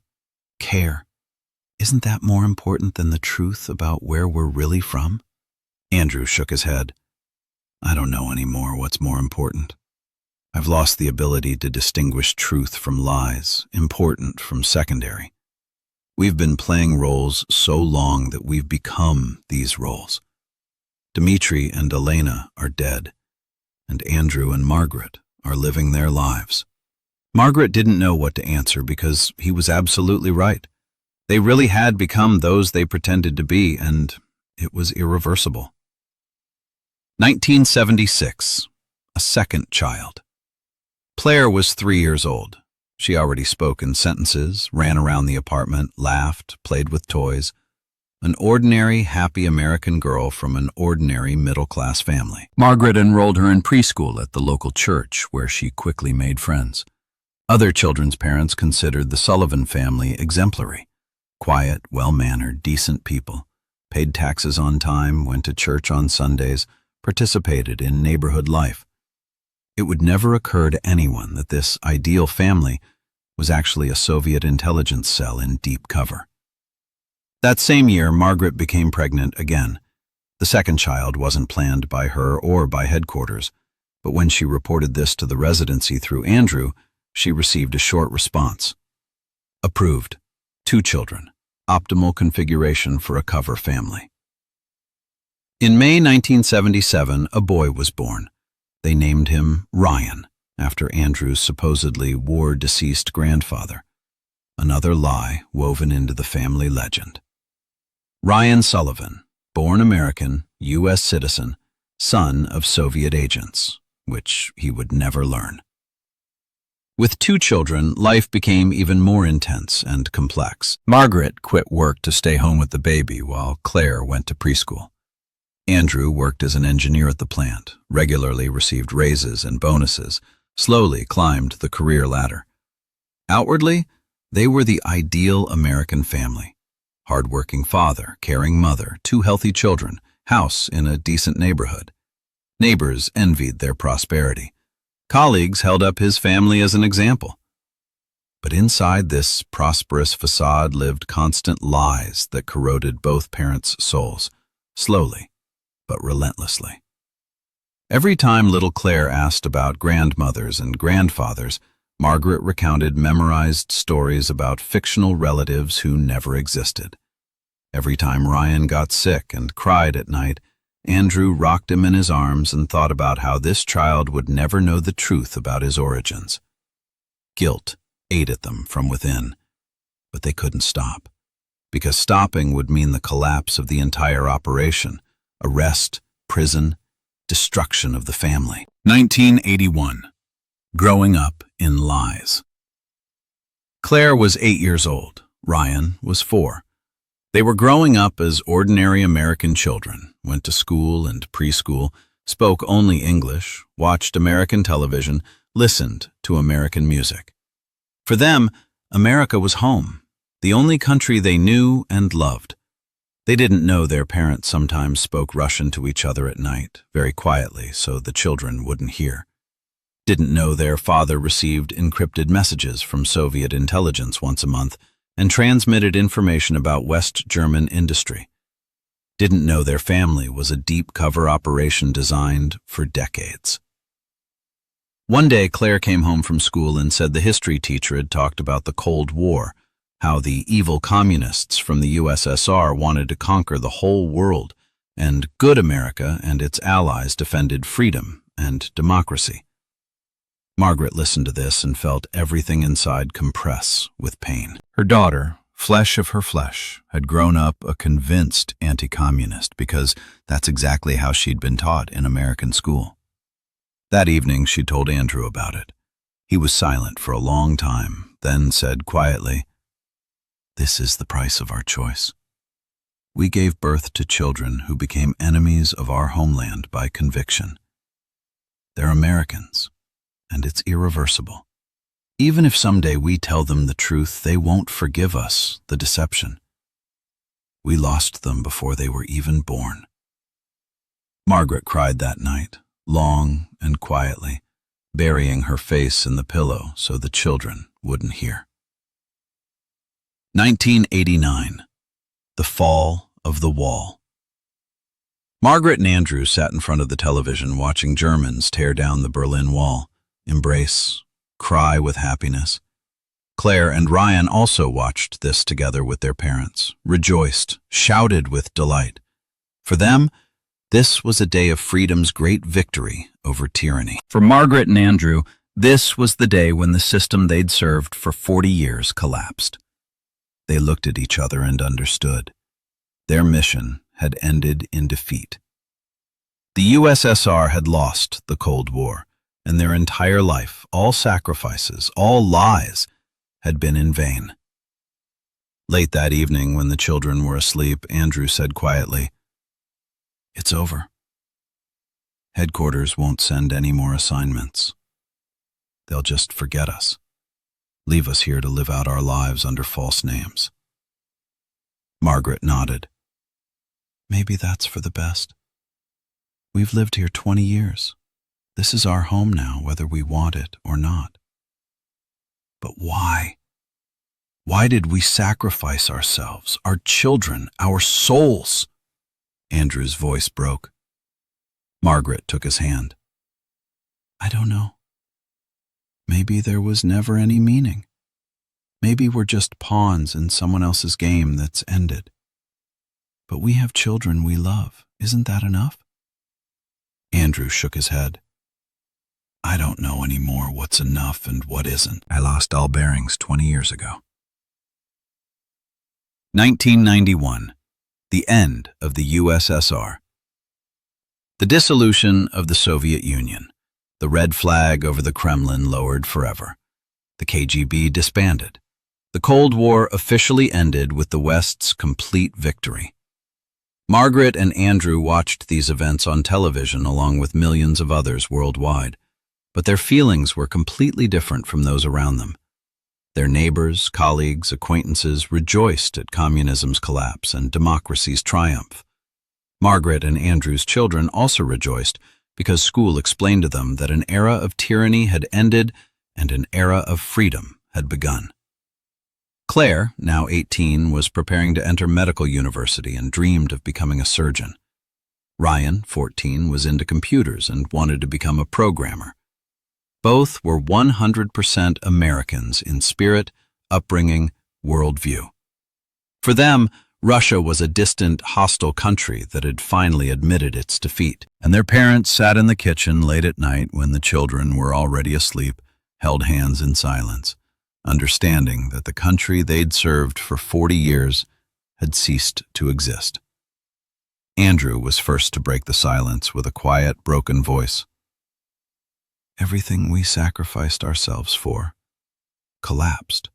care. Isn't that more important than the truth about where we're really from? Andrew shook his head. I don't know anymore what's more important. I've lost the ability to distinguish truth from lies, important from secondary. We've been playing roles so long that we've become these roles. Dimitri and Elena are dead, and Andrew and Margaret are living their lives. Margaret didn't know what to answer because he was absolutely right. They really had become those they pretended to be, and it was irreversible. 1976. A second child. Claire was 3 years old. She already spoke in sentences, ran around the apartment, laughed, played with toys. An ordinary, happy American girl from an ordinary middle-class family. Margaret enrolled her in preschool at the local church, where she quickly made friends. Other children's parents considered the Sullivan family exemplary. Quiet, well-mannered, decent people. Paid taxes on time, went to church on Sundays, participated in neighborhood life. It would never occur to anyone that this ideal family was actually a Soviet intelligence cell in deep cover. That same year, Margaret became pregnant again. The second child wasn't planned by her or by headquarters, but when she reported this to the residency through Andrew, she received a short response. Approved. 2 children. Optimal configuration for a cover family. In May 1977, a boy was born. They named him Ryan, after Andrew's supposedly war-deceased grandfather. Another lie woven into the family legend. Ryan Sullivan, born American, U.S. citizen, son of Soviet agents, which he would never learn. With 2 children, life became even more intense and complex. Margaret quit work to stay home with the baby while Claire went to preschool. Andrew worked as an engineer at the plant, regularly received raises and bonuses, slowly climbed the career ladder. Outwardly, they were the ideal American family. Hard-working father, caring mother, 2 healthy children, house in a decent neighborhood. Neighbors envied their prosperity. Colleagues held up his family as an example. But inside this prosperous facade lived constant lies that corroded both parents' souls, slowly but relentlessly. Every time little Claire asked about grandmothers and grandfathers, Margaret recounted memorized stories about fictional relatives who never existed. Every time Ryan got sick and cried at night, Andrew rocked him in his arms and thought about how this child would never know the truth about his origins. Guilt ate at them from within, but they couldn't stop, because stopping would mean the collapse of the entire operation, arrest, prison, destruction of the family. 1981. Growing up in lies. Claire was 8 years old. Ryan was 4. They were growing up as ordinary American children, went to school and preschool, spoke only English, watched American television, listened to American music. For them, America was home, the only country they knew and loved. They didn't know their parents sometimes spoke Russian to each other at night, very quietly, so the children wouldn't hear. Didn't know their father received encrypted messages from Soviet intelligence once a month and transmitted information about West German industry. Didn't know their family was a deep cover operation designed for decades. One day, Claire came home from school and said the history teacher had talked about the Cold War, how the evil communists from the USSR wanted to conquer the whole world, and good America and its allies defended freedom and democracy. Margaret listened to this and felt everything inside compress with pain. Her daughter, flesh of her flesh, had grown up a convinced anti-communist because that's exactly how she'd been taught in American school. That evening, she told Andrew about it. He was silent for a long time, then said quietly, "This is the price of our choice. We gave birth to children who became enemies of our homeland by conviction. They're Americans, and it's irreversible. Even if someday we tell them the truth, they won't forgive us the deception. We lost them before they were even born." Margaret cried that night, long and quietly, burying her face in the pillow so the children wouldn't hear. 1989. The Fall of the Wall. Margaret and Andrew sat in front of the television watching Germans tear down the Berlin Wall, embrace, cry with happiness. Claire and Ryan also watched this together with their parents, rejoiced, shouted with delight. For them, this was a day of freedom's great victory over tyranny. For Margaret and Andrew, this was the day when the system they'd served for 40 years collapsed. They looked at each other and understood. Their mission had ended in defeat. The USSR had lost the Cold War, and their entire life, all sacrifices, all lies, had been in vain. Late that evening, when the children were asleep, Andrew said quietly, "It's over. Headquarters won't send any more assignments. They'll just forget us, leave us here to live out our lives under false names." Margaret nodded. "Maybe that's for the best. We've lived here 20 years. This is our home now, whether we want it or not." "But why? Why did we sacrifice ourselves, our children, our souls?" Andrew's voice broke. Margaret took his hand. "I don't know. Maybe there was never any meaning. Maybe we're just pawns in someone else's game that's ended. But we have children we love. Isn't that enough?" Andrew shook his head. "I don't know anymore what's enough and what isn't. I lost all bearings 20 years ago." 1991. The end of the USSR. The dissolution of the Soviet Union. The red flag over the Kremlin lowered forever. The KGB disbanded. The Cold War officially ended with the West's complete victory. Margaret and Andrew watched these events on television along with millions of others worldwide, but their feelings were completely different from those around them. Their neighbors, colleagues, acquaintances rejoiced at communism's collapse and democracy's triumph. Margaret and Andrew's children also rejoiced because school explained to them that an era of tyranny had ended and an era of freedom had begun. Claire, now 18, was preparing to enter medical university and dreamed of becoming a surgeon. Ryan, 14, was into computers and wanted to become a programmer. Both were 100% Americans in spirit, upbringing, worldview. For them, Russia was a distant, hostile country that had finally admitted its defeat, and their parents sat in the kitchen late at night when the children were already asleep, held hands in silence, understanding that the country they'd served for 40 years had ceased to exist. Andrew was first to break the silence with a quiet, broken voice. "Everything we sacrificed ourselves for collapsed.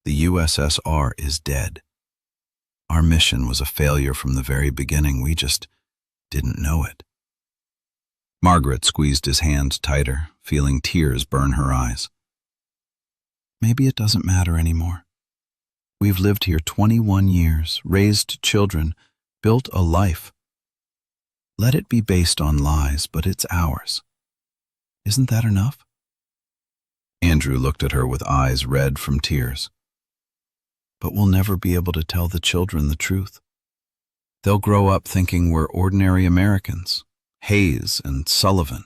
The USSR is dead. Our mission was a failure from the very beginning. We just didn't know it." Margaret squeezed his hand tighter, feeling tears burn her eyes. "Maybe it doesn't matter anymore. We've lived here 21 years, raised children, built a life. Let it be based on lies, but it's ours. Isn't that enough?" Andrew looked at her with eyes red from tears. "But we'll never be able to tell the children the truth. They'll grow up thinking we're ordinary Americans, Hayes and Sullivan.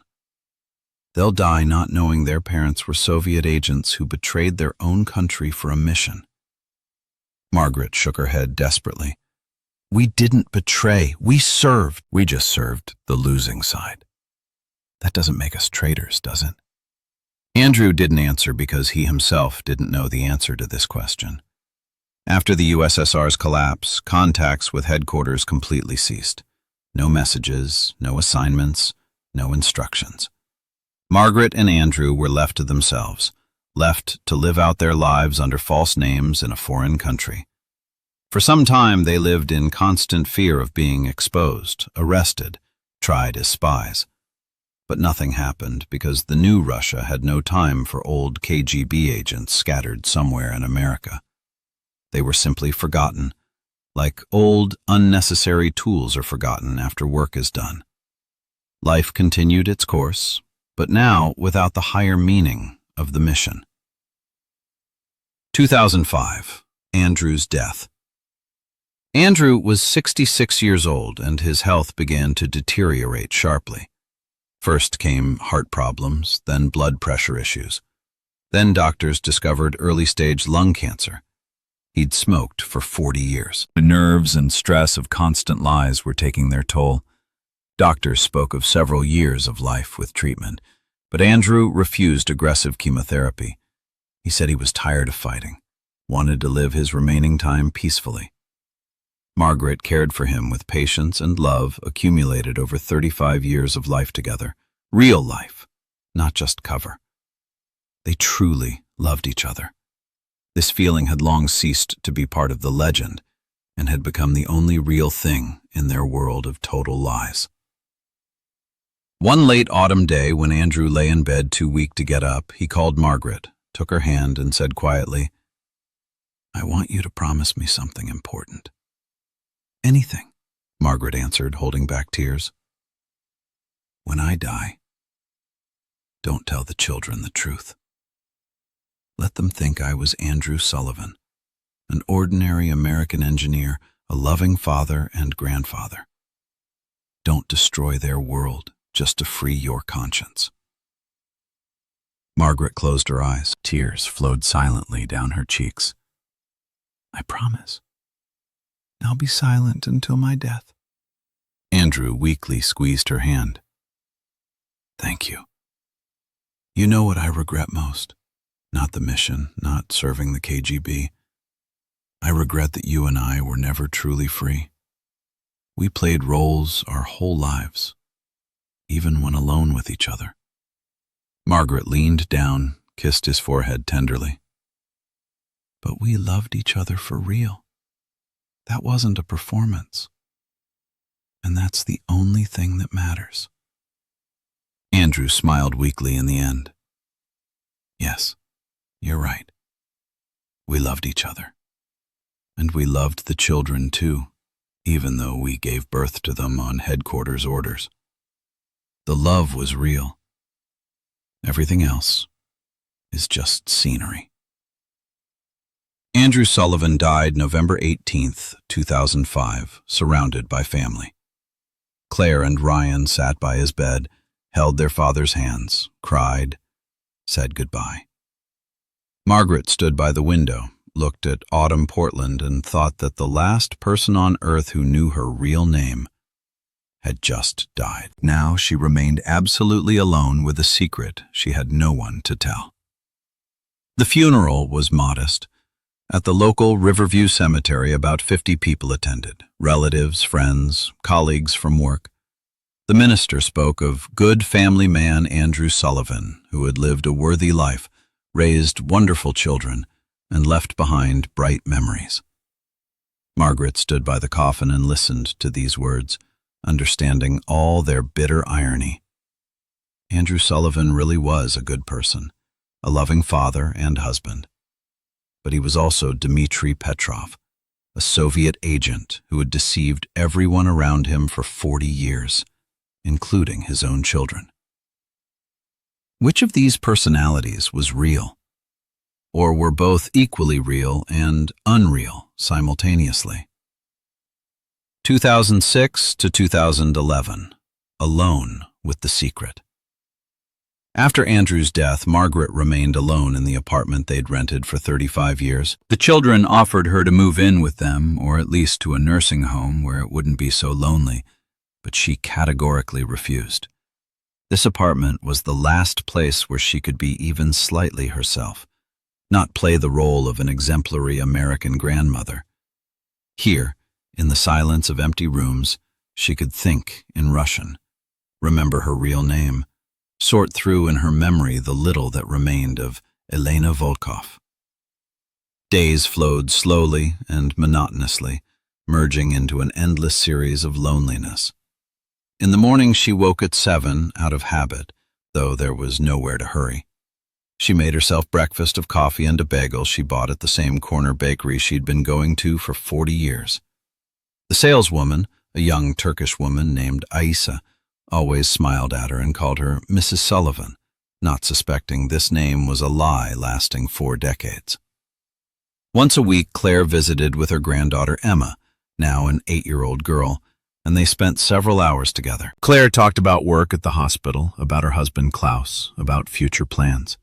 They'll die not knowing their parents were Soviet agents who betrayed their own country for a mission." Margaret shook her head desperately. "We didn't betray. We served. We just served the losing side. That doesn't make us traitors, does it?" Andrew didn't answer because he himself didn't know the answer to this question. After the USSR's collapse, contacts with headquarters completely ceased. No messages, no assignments, no instructions. Margaret and Andrew were left to themselves, left to live out their lives under false names in a foreign country. For some time they lived in constant fear of being exposed, arrested, tried as spies. But nothing happened because the new Russia had no time for old KGB agents scattered somewhere in America. They were simply forgotten, like old, unnecessary tools are forgotten after work is done. Life continued its course, but now without the higher meaning of the mission. 2005. Andrew's death. Andrew was 66 years old, and his health began to deteriorate sharply. First came heart problems, then blood pressure issues. Then doctors discovered early-stage lung cancer. He'd smoked for 40 years. The nerves and stress of constant lies were taking their toll. Doctors spoke of several years of life with treatment, but Andrew refused aggressive chemotherapy. He said he was tired of fighting, wanted to live his remaining time peacefully. Margaret cared for him with patience and love accumulated over 35 years of life together. Real life, not just cover. They truly loved each other. This feeling had long ceased to be part of the legend and had become the only real thing in their world of total lies. One late autumn day, when Andrew lay in bed too weak to get up, he called Margaret, took her hand, and said quietly, "I want you to promise me something important." "Anything," Margaret answered, holding back tears. "When I die, don't tell the children the truth. Let them think I was Andrew Sullivan, an ordinary American engineer, a loving father and grandfather. Don't destroy their world just to free your conscience." Margaret closed her eyes. Tears flowed silently down her cheeks. "I promise. I'll be silent until my death." Andrew weakly squeezed her hand. "Thank you. You know what I regret most? Not the mission, not serving the KGB. I regret that you and I were never truly free. We played roles our whole lives, even when alone with each other." Margaret leaned down, kissed his forehead tenderly. "But we loved each other for real. That wasn't a performance. And that's the only thing that matters." Andrew smiled weakly in the end. "Yes, you're right. We loved each other. And we loved the children too, even though we gave birth to them on headquarters orders. The love was real. Everything else is just scenery." Andrew Sullivan died November 18th, 2005, surrounded by family. Claire and Ryan sat by his bed, held their father's hands, cried, said goodbye. Margaret stood by the window, looked at autumn Portland, and thought that the last person on earth who knew her real name had just died. Now she remained absolutely alone with a secret she had no one to tell. The funeral was modest. At the local Riverview Cemetery, about 50 people attended, relatives, friends, colleagues from work. The minister spoke of good family man Andrew Sullivan, who had lived a worthy life, raised wonderful children, and left behind bright memories. Margaret stood by the coffin and listened to these words, understanding all their bitter irony. Andrew Sullivan really was a good person, a loving father and husband. But he was also Dmitry Petrov, a Soviet agent who had deceived everyone around him for 40 years, including his own children. Which of these personalities was real? Or were both equally real and unreal simultaneously? 2006 to 2011, alone with the secret. After Andrew's death, Margaret remained alone in the apartment they'd rented for 35 years. The children offered her to move in with them, or at least to a nursing home where it wouldn't be so lonely, but she categorically refused. This apartment was the last place where she could be even slightly herself, not play the role of an exemplary American grandmother. Here, in the silence of empty rooms, she could think in Russian, remember her real name, sort through in her memory the little that remained of Elena Volkov. Days flowed slowly and monotonously, merging into an endless series of loneliness. In the morning she woke at 7 out of habit, though there was nowhere to hurry. She made herself breakfast of coffee and a bagel she bought at the same corner bakery she'd been going to for 40 years. The saleswoman, a young Turkish woman named Aisa, always smiled at her and called her Mrs. Sullivan, not suspecting this name was a lie lasting 4 decades. Once a week, Claire visited with her granddaughter Emma, now an 8-year-old girl, and they spent several hours together. Claire talked about work at the hospital, about her husband Klaus, about future plans.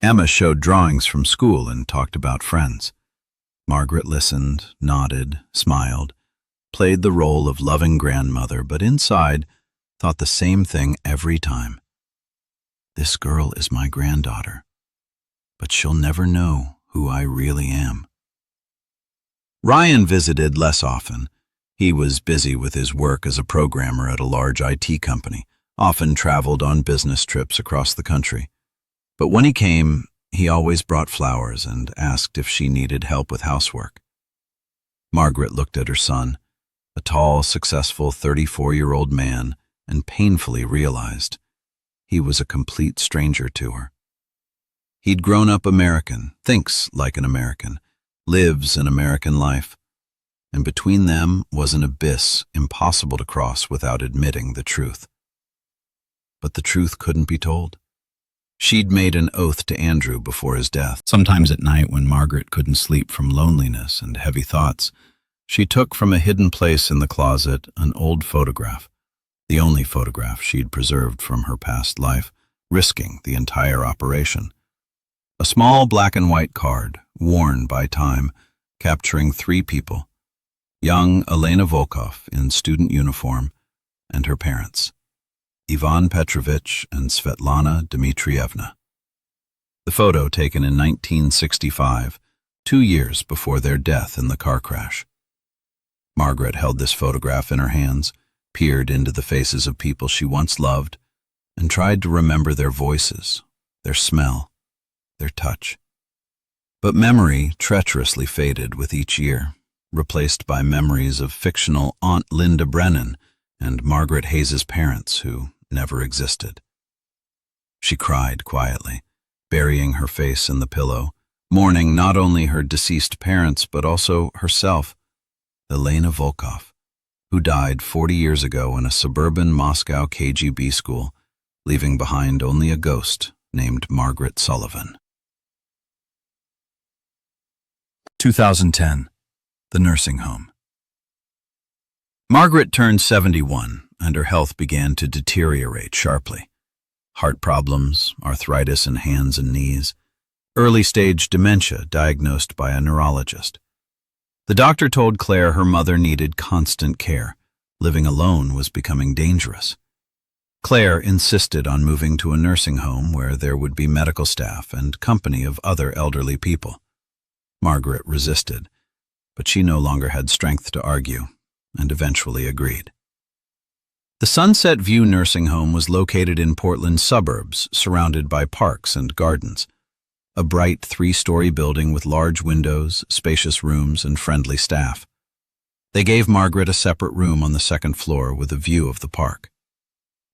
Emma showed drawings from school and talked about friends. Margaret listened, nodded, smiled, played the role of loving grandmother, but inside thought the same thing every time. This girl is my granddaughter, but she'll never know who I really am. Ryan visited less often. He was busy with his work as a programmer at a large IT company, often traveled on business trips across the country. But when he came, he always brought flowers and asked if she needed help with housework. Margaret looked at her son, a tall, successful 34-year-old man, and painfully realized he was a complete stranger to her. He'd grown up American, thinks like an American, lives an American life, and between them was an abyss impossible to cross without admitting the truth. But the truth couldn't be told. She'd made an oath to Andrew before his death. Sometimes at night when Margaret couldn't sleep from loneliness and heavy thoughts, she took from a hidden place in the closet an old photograph, the only photograph she'd preserved from her past life, risking the entire operation. A small black and white card, worn by time, capturing 3 people: young Elena Volkov in student uniform and her parents, Ivan Petrovich and Svetlana Dmitrievna. The photo taken in 1965, 2 years before their death in the car crash. Margaret held this photograph in her hands, peered into the faces of people she once loved, and tried to remember their voices, their smell, their touch. But memory treacherously faded with each year, replaced by memories of fictional Aunt Linda Brennan and Margaret Hayes' parents who never existed. She cried quietly, burying her face in the pillow, mourning not only her deceased parents but also herself, Elena Volkov, who died 40 years ago in a suburban Moscow KGB school, leaving behind only a ghost named Margaret Sullivan. 2010. The nursing home. Margaret turned 71, and her health began to deteriorate sharply. Heart problems, arthritis in hands and knees, early-stage dementia diagnosed by a neurologist. The doctor told Claire her mother needed constant care. Living alone was becoming dangerous. Claire insisted on moving to a nursing home where there would be medical staff and company of other elderly people. Margaret resisted, but she no longer had strength to argue, and eventually agreed. The Sunset View nursing home was located in Portland's suburbs, surrounded by parks and gardens. A bright 3-story building with large windows, spacious rooms, and friendly staff. They gave Margaret a separate room on the 2nd floor with a view of the park.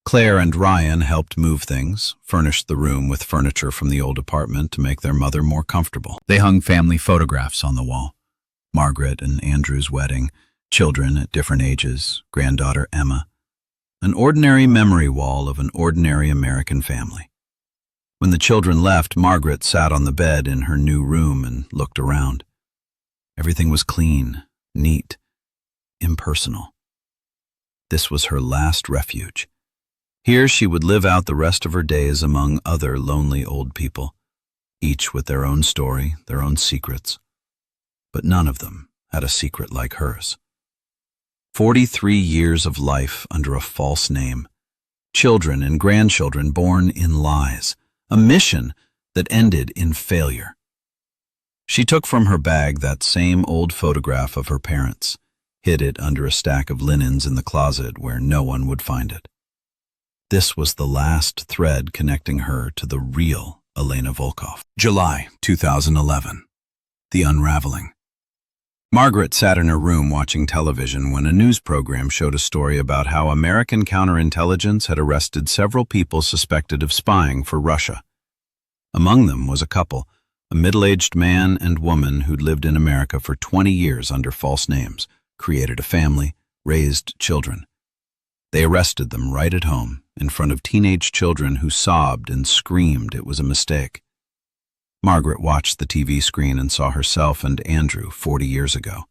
Claire and Ryan helped move things, furnished the room with furniture from the old apartment to make their mother more comfortable. They hung family photographs on the wall. Margaret and Andrew's wedding, children at different ages, granddaughter Emma. An ordinary memory wall of an ordinary American family. When the children left, Margaret sat on the bed in her new room and looked around. Everything was clean, neat, impersonal. This was her last refuge. Here she would live out the rest of her days among other lonely old people, each with their own story, their own secrets. But none of them had a secret like hers. 43 years of life under a false name. Children and grandchildren born in lies. A mission that ended in failure. She took from her bag that same old photograph of her parents, hid it under a stack of linens in the closet where no one would find it. This was the last thread connecting her to the real Elena Volkov. July 2011. The Unraveling. Margaret sat in her room watching television when a news program showed a story about how American counterintelligence had arrested several people suspected of spying for Russia. Among them was a couple, a middle-aged man and woman who'd lived in America for 20 years under false names, created a family, raised children. They arrested them right at home, in front of teenage children who sobbed and screamed it was a mistake. Margaret watched the TV screen and saw herself and Andrew 40 years ago.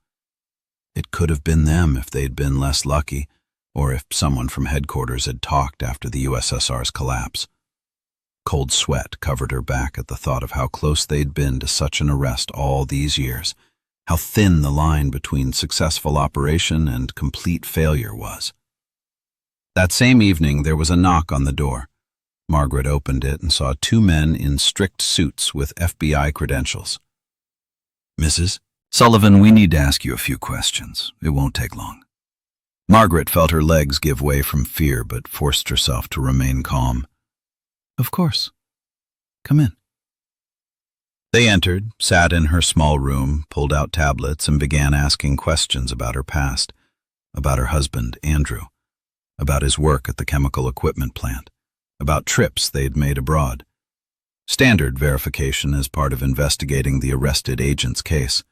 It could have been them if they'd been less lucky, or if someone from headquarters had talked after the USSR's collapse. Cold sweat covered her back at the thought of how close they'd been to such an arrest all these years, how thin the line between successful operation and complete failure was. That same evening, there was a knock on the door. Margaret opened it and saw two men in strict suits with FBI credentials. "Mrs. Sullivan, we need to ask you a few questions. It won't take long." Margaret felt her legs give way from fear, but forced herself to remain calm. "Of course. Come in." They entered, sat in her small room, pulled out tablets, and began asking questions about her past, about her husband, Andrew, about his work at the chemical equipment plant, about trips they'd made abroad. Standard verification as part of investigating the arrested agent's case.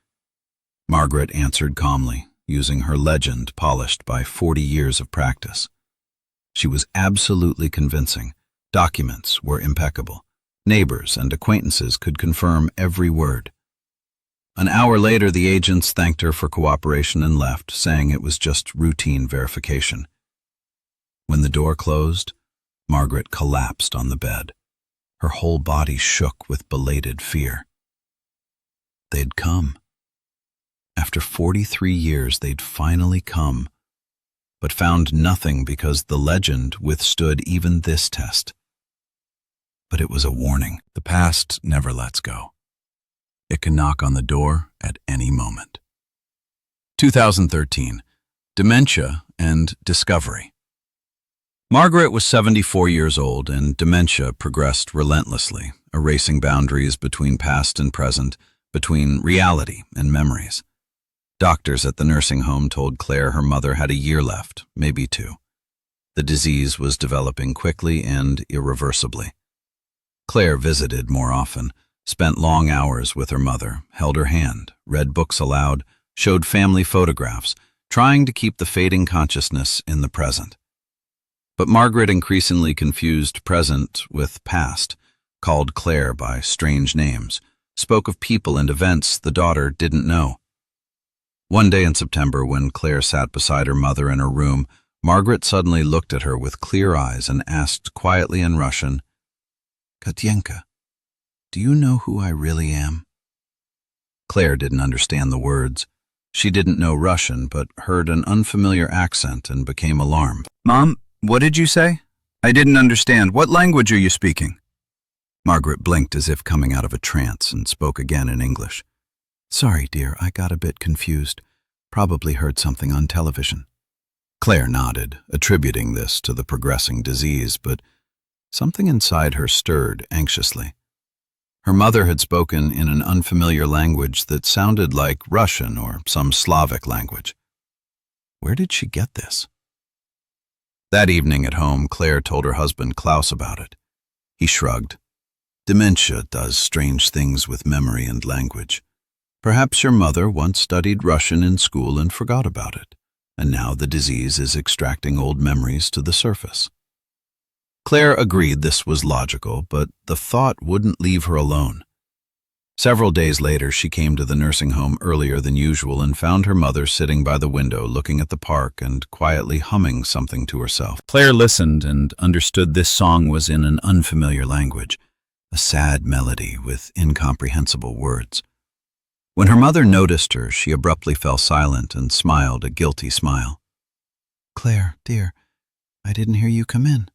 Margaret answered calmly, using her legend polished by 40 years of practice. She was absolutely convincing. Documents were impeccable. Neighbors and acquaintances could confirm every word. An hour later, the agents thanked her for cooperation and left, saying it was just routine verification. When the door closed, Margaret collapsed on the bed. Her whole body shook with belated fear. They'd come. After 43 years, they'd finally come, but found nothing because the legend withstood even this test. But it was a warning. The past never lets go. It can knock on the door at any moment. 2013. Dementia and Discovery. Margaret was 74 years old, and dementia progressed relentlessly, erasing boundaries between past and present, between reality and memories. Doctors at the nursing home told Claire her mother had a year left, maybe 2. The disease was developing quickly and irreversibly. Claire visited more often, spent long hours with her mother, held her hand, read books aloud, showed family photographs, trying to keep the fading consciousness in the present. But Margaret increasingly confused present with past, called Claire by strange names, spoke of people and events the daughter didn't know. One day in September, when Claire sat beside her mother in her room, Margaret suddenly looked at her with clear eyes and asked quietly in Russian, "Katyenka, do you know who I really am?" Claire didn't understand the words. She didn't know Russian, but heard an unfamiliar accent and became alarmed. "Mom, what did you say? I didn't understand. What language are you speaking?" Margaret blinked as if coming out of a trance and spoke again in English. "Sorry, dear, I got a bit confused. Probably heard something on television." Claire nodded, attributing this to the progressing disease, but something inside her stirred anxiously. Her mother had spoken in an unfamiliar language that sounded like Russian or some Slavic language. Where did she get this? That evening at home, Claire told her husband Klaus about it. He shrugged. "Dementia does strange things with memory and language. Perhaps your mother once studied Russian in school and forgot about it, and now the disease is extracting old memories to the surface." Claire agreed this was logical, but the thought wouldn't leave her alone. Several days later, she came to the nursing home earlier than usual and found her mother sitting by the window looking at the park and quietly humming something to herself. Claire listened and understood this song was in an unfamiliar language, a sad melody with incomprehensible words. When her mother noticed her, she abruptly fell silent and smiled a guilty smile. "Claire, dear, I didn't hear you come in."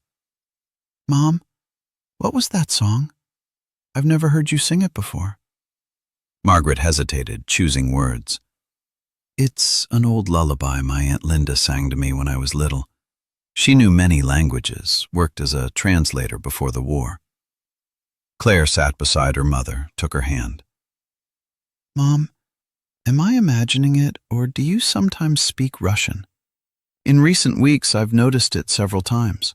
"Mom, what was that song? I've never heard you sing it before." Margaret hesitated, choosing words. "It's an old lullaby my Aunt Linda sang to me when I was little. She knew many languages, worked as a translator before the war." Claire sat beside her mother, took her hand. Mom, am I imagining it, or do you sometimes speak Russian? In recent weeks, I've noticed it several times.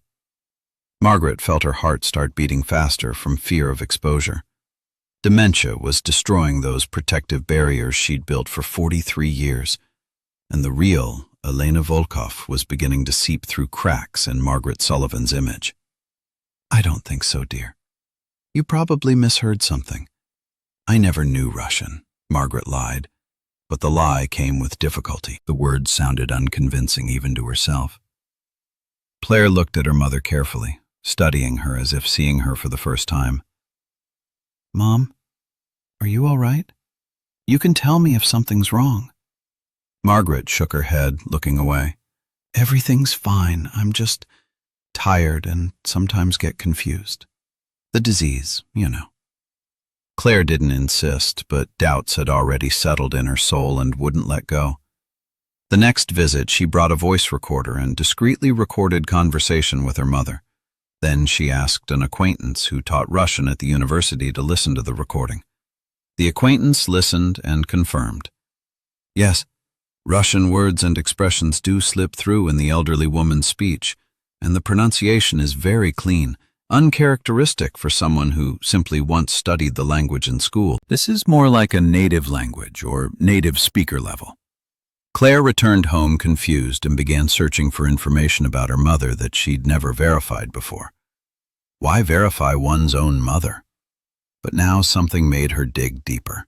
Margaret felt her heart start beating faster from fear of exposure. Dementia was destroying those protective barriers she'd built for 43 years, and the real Elena Volkov was beginning to seep through cracks in Margaret Sullivan's image. I don't think so, dear. You probably misheard something. I never knew Russian, Margaret lied, but the lie came with difficulty. The words sounded unconvincing even to herself. Claire looked at her mother carefully, studying her as if seeing her for the first time. Mom, are you all right? You can tell me if something's wrong. Margaret shook her head, looking away. Everything's fine. I'm just tired and sometimes get confused. The disease, you know. Claire didn't insist, but doubts had already settled in her soul and wouldn't let go. The next visit, she brought a voice recorder and discreetly recorded conversation with her mother. Then she asked an acquaintance who taught Russian at the university to listen to the recording. The acquaintance listened and confirmed. Yes, Russian words and expressions do slip through in the elderly woman's speech, and the pronunciation is very clean, uncharacteristic for someone who simply once studied the language in school. This is more like a native language or native speaker level. Claire returned home confused and began searching for information about her mother that she'd never verified before. Why verify one's own mother? But now something made her dig deeper.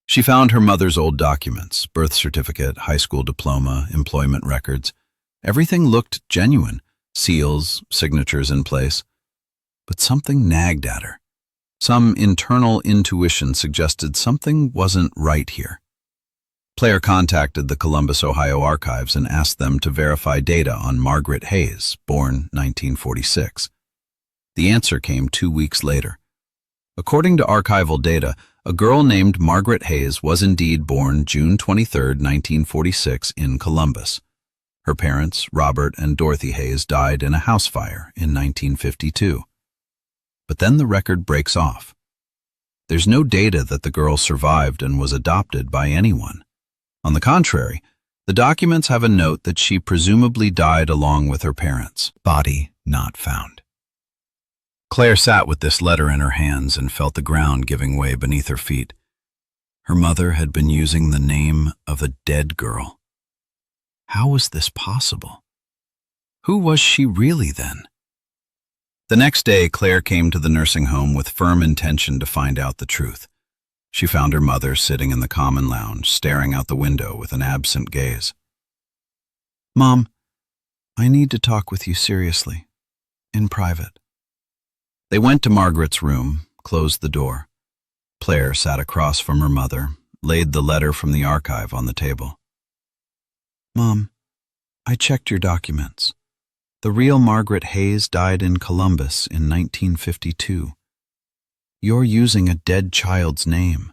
She found her mother's old documents, birth certificate, high school diploma, employment records. Everything looked genuine, seals, signatures in place. But something nagged at her. Some internal intuition suggested something wasn't right here. Claire contacted the Columbus, Ohio archives and asked them to verify data on Margaret Hayes, born 1946. The answer came 2 weeks later. According to archival data, a girl named Margaret Hayes was indeed born June 23, 1946 in Columbus. Her parents, Robert and Dorothy Hayes, died in a house fire in 1952. But then the record breaks off. There's no data that the girl survived and was adopted by anyone. On the contrary, the documents have a note that she presumably died along with her parents. Body not found. Claire sat with this letter in her hands and felt the ground giving way beneath her feet. Her mother had been using the name of a dead girl. How was this possible? Who was she really then? The next day, Claire came to the nursing home with firm intention to find out the truth. She found her mother sitting in the common lounge, staring out the window with an absent gaze. Mom, I need to talk with you seriously, in private. They went to Margaret's room, closed the door. Claire sat across from her mother, laid the letter from the archive on the table. Mom, I checked your documents. The real Margaret Hayes died in Columbus in 1952. You're using a dead child's name.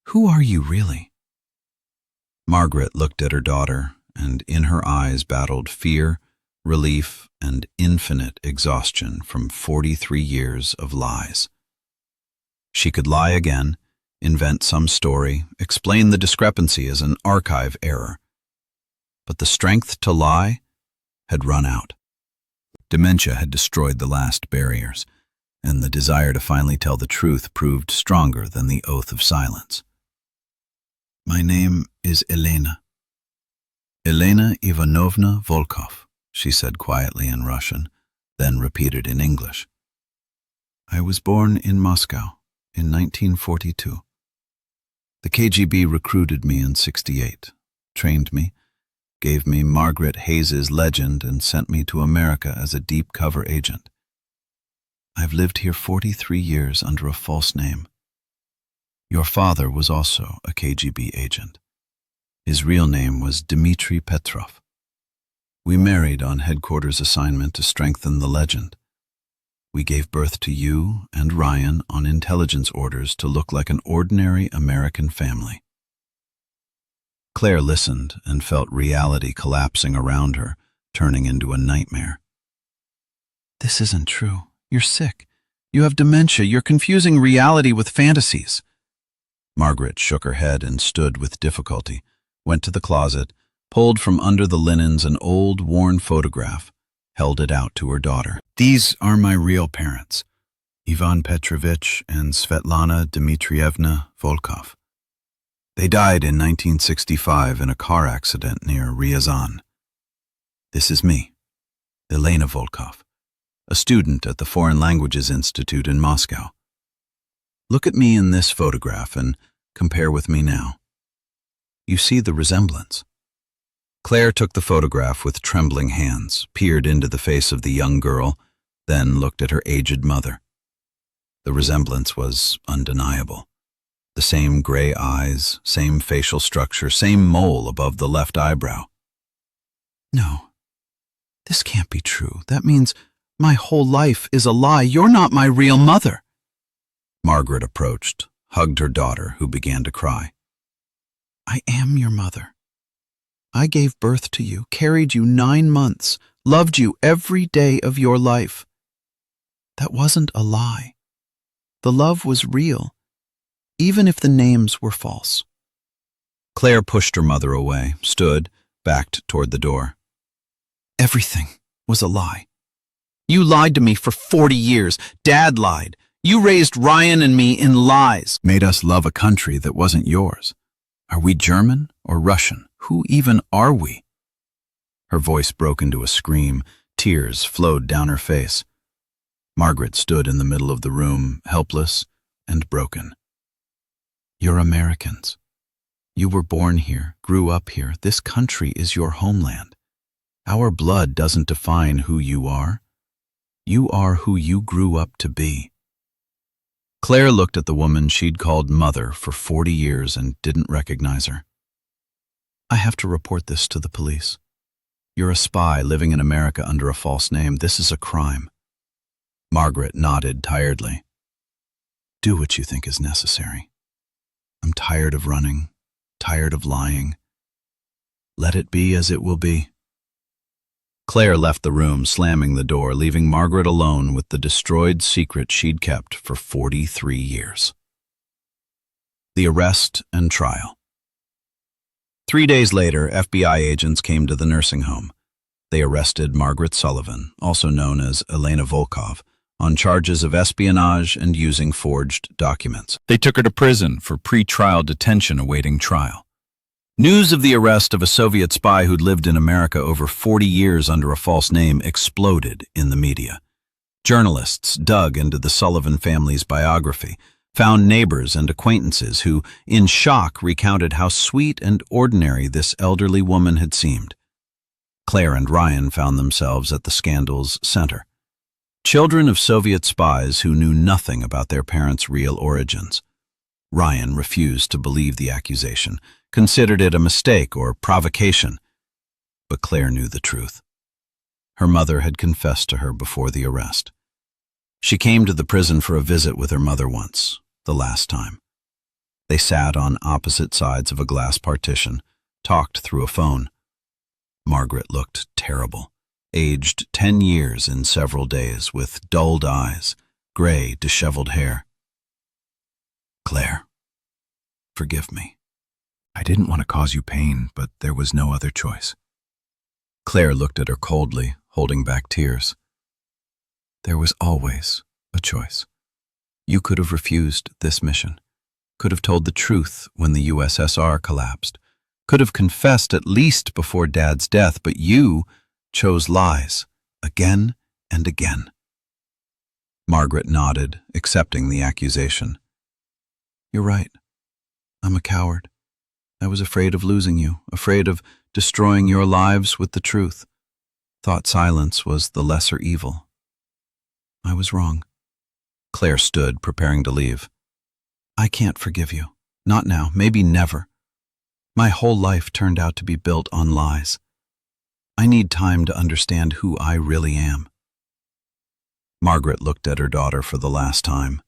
Who are you really? Margaret looked at her daughter, and in her eyes battled fear, relief, and infinite exhaustion from 43 years of lies. She could lie again, invent some story, explain the discrepancy as an archive error. But the strength to lie had run out. Dementia had destroyed the last barriers, and the desire to finally tell the truth proved stronger than the oath of silence. My name is Elena. Elena Ivanovna Volkov, she said quietly in Russian, then repeated in English. I was born in Moscow in 1942. The KGB recruited me in '68, trained me, gave me Margaret Hayes' legend, and sent me to America as a deep cover agent. I've lived here 43 years under a false name. Your father was also a KGB agent. His real name was Dmitry Petrov. We married on headquarters assignment to strengthen the legend. We gave birth to you and Ryan on intelligence orders to look like an ordinary American family. Claire listened and felt reality collapsing around her, turning into a nightmare. This isn't true. You're sick. You have dementia. You're confusing reality with fantasies. Margaret shook her head and stood with difficulty, went to the closet, pulled from under the linens an old, worn photograph, held it out to her daughter. These are my real parents, Ivan Petrovich and Svetlana Dmitrievna Volkov. They died in 1965 in a car accident near Ryazan. This is me, Elena Volkov, a student at the Foreign Languages Institute in Moscow. Look at me in this photograph and compare with me now. You see the resemblance. Claire took the photograph with trembling hands, peered into the face of the young girl, then looked at her aged mother. The resemblance was undeniable. The same gray eyes, same facial structure, same mole above the left eyebrow. No, this can't be true. That means my whole life is a lie. You're not my real mother. Margaret approached, hugged her daughter, who began to cry. I am your mother. I gave birth to you, carried you 9 months, loved you every day of your life. That wasn't a lie. The love was real, even if the names were false. Claire pushed her mother away, stood, backed toward the door. Everything was a lie. You lied to me for 40 years. Dad lied. You raised Ryan and me in lies. Made us love a country that wasn't yours. Are we German or Russian? Who even are we? Her voice broke into a scream. Tears flowed down her face. Margaret stood in the middle of the room, helpless and broken. You're Americans. You were born here, grew up here. This country is your homeland. Our blood doesn't define who you are. You are who you grew up to be. Claire looked at the woman she'd called mother for 40 years and didn't recognize her. I have to report this to the police. You're a spy living in America under a false name. This is a crime. Margaret nodded tiredly. Do what you think is necessary. I'm tired of running, tired of lying. Let it be as it will be. Claire left the room, slamming the door, leaving Margaret alone with the destroyed secret she'd kept for 43 years. The arrest and trial. 3 days later, FBI agents came to the nursing home. They arrested Margaret Sullivan, also known as Elena Volkov, on charges of espionage and using forged documents. They took her to prison for pre-trial detention awaiting trial. News of the arrest of a Soviet spy who'd lived in America over 40 years under a false name exploded in the media. Journalists dug into the Sullivan family's biography, found neighbors and acquaintances who, in shock, recounted how sweet and ordinary this elderly woman had seemed. Claire and Ryan found themselves at the scandal's center. Children of Soviet spies who knew nothing about their parents' real origins. Ryan refused to believe the accusation, considered it a mistake or provocation. But Claire knew the truth. Her mother had confessed to her before the arrest. She came to the prison for a visit with her mother once, the last time. They sat on opposite sides of a glass partition, talked through a phone. Margaret looked terrible, aged 10 years in several days, with dulled eyes, gray, disheveled hair. Claire, forgive me. I didn't want to cause you pain, but there was no other choice. Claire looked at her coldly, holding back tears. There was always a choice. You could have refused this mission, could have told the truth when the USSR collapsed, could have confessed at least before Dad's death, but you chose lies, again and again. Margaret nodded, accepting the accusation. You're right. I'm a coward. I was afraid of losing you, afraid of destroying your lives with the truth. Thought silence was the lesser evil. I was wrong. Claire stood, preparing to leave. I can't forgive you. Not now, maybe never. My whole life turned out to be built on lies. I need time to understand who I really am. Margaret looked at her daughter for the last time.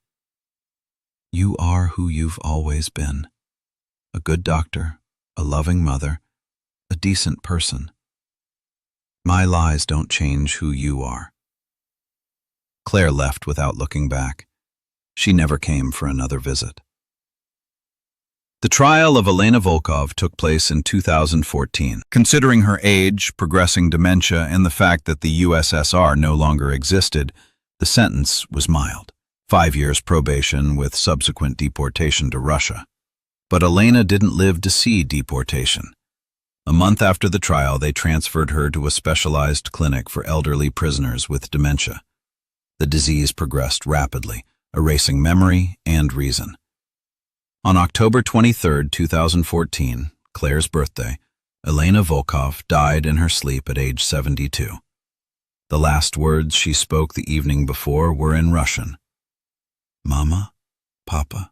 You are who you've always been. A good doctor, a loving mother, a decent person. My lies don't change who you are. Claire left without looking back. She never came for another visit. The trial of Elena Volkov took place in 2014. Considering her age, progressing dementia, and the fact that the USSR no longer existed, the sentence was mild. 5 years probation with subsequent deportation to Russia. But Elena didn't live to see deportation. A month after the trial, they transferred her to a specialized clinic for elderly prisoners with dementia. The disease progressed rapidly, erasing memory and reason. On October 23, 2014, Claire's birthday, Elena Volkov died in her sleep at age 72. The last words she spoke the evening before were in Russian. "Mama, Papa,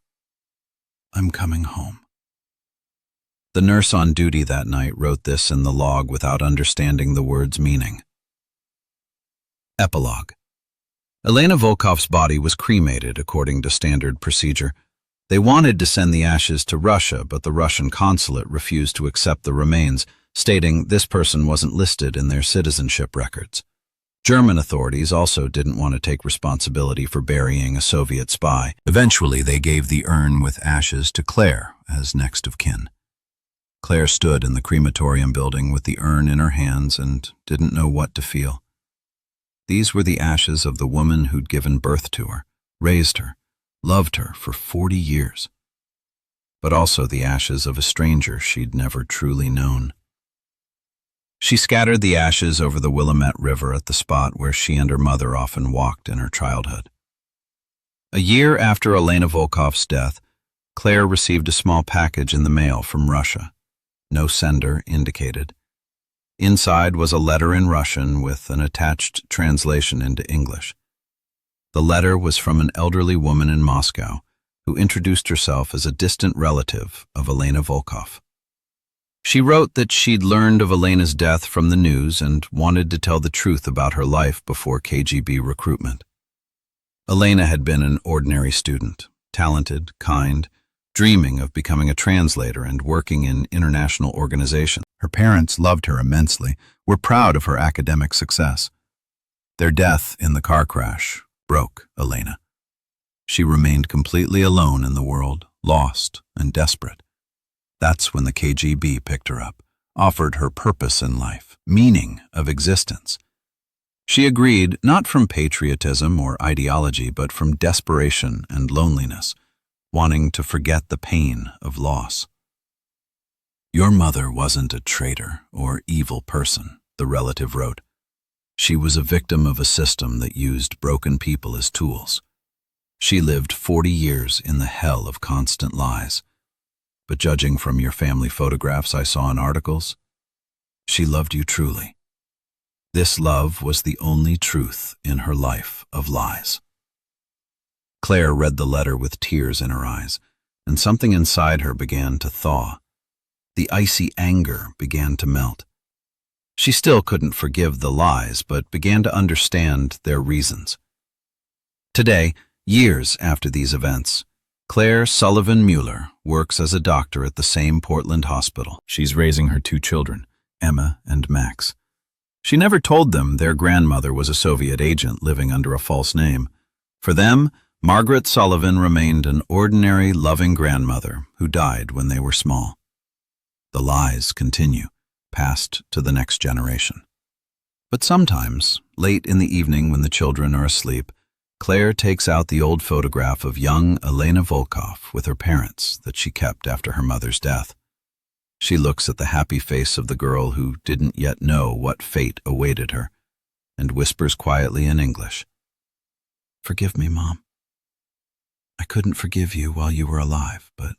I'm coming home." The nurse on duty that night wrote this in the log without understanding the word's meaning. Epilogue. Elena Volkov's body was cremated according to standard procedure. They wanted to send the ashes to Russia, but the Russian consulate refused to accept the remains, stating this person wasn't listed in their citizenship records. German authorities also didn't want to take responsibility for burying a Soviet spy. Eventually, they gave the urn with ashes to Claire as next of kin. Claire stood in the crematorium building with the urn in her hands and didn't know what to feel. These were the ashes of the woman who'd given birth to her, raised her, loved her for 40 years, but also the ashes of a stranger she'd never truly known. She scattered the ashes over the Willamette River at the spot where she and her mother often walked in her childhood. A year after Elena Volkov's death, Claire received a small package in the mail from Russia. No sender indicated. Inside was a letter in Russian with an attached translation into English. The letter was from an elderly woman in Moscow who introduced herself as a distant relative of Elena Volkov. She wrote that she'd learned of Elena's death from the news and wanted to tell the truth about her life before KGB recruitment. Elena had been an ordinary student, talented, kind, dreaming of becoming a translator and working in international organizations. Her parents loved her immensely, were proud of her academic success. Their death in the car crash broke Elena. She remained completely alone in the world, lost and desperate. That's when the KGB picked her up, offered her purpose in life, meaning of existence. She agreed not from patriotism or ideology, but from desperation and loneliness, wanting to forget the pain of loss. "Your mother wasn't a traitor or evil person," the relative wrote. "She was a victim of a system that used broken people as tools. She lived 40 years in the hell of constant lies. But judging from your family photographs I saw in articles, she loved you truly. This love was the only truth in her life of lies." Claire read the letter with tears in her eyes, and something inside her began to thaw. The icy anger began to melt. She still couldn't forgive the lies, but began to understand their reasons. Today, years after these events, Claire Sullivan Mueller works as a doctor at the same Portland hospital. She's raising her 2 children, Emma and Max. She never told them their grandmother was a Soviet agent living under a false name. For them, Margaret Sullivan remained an ordinary, loving grandmother who died when they were small. The lies continue, passed to the next generation. But sometimes, late in the evening when the children are asleep, Claire takes out the old photograph of young Elena Volkov with her parents that she kept after her mother's death. She looks at the happy face of the girl who didn't yet know what fate awaited her, and whispers quietly in English, "Forgive me, Mom. I couldn't forgive you while you were alive, but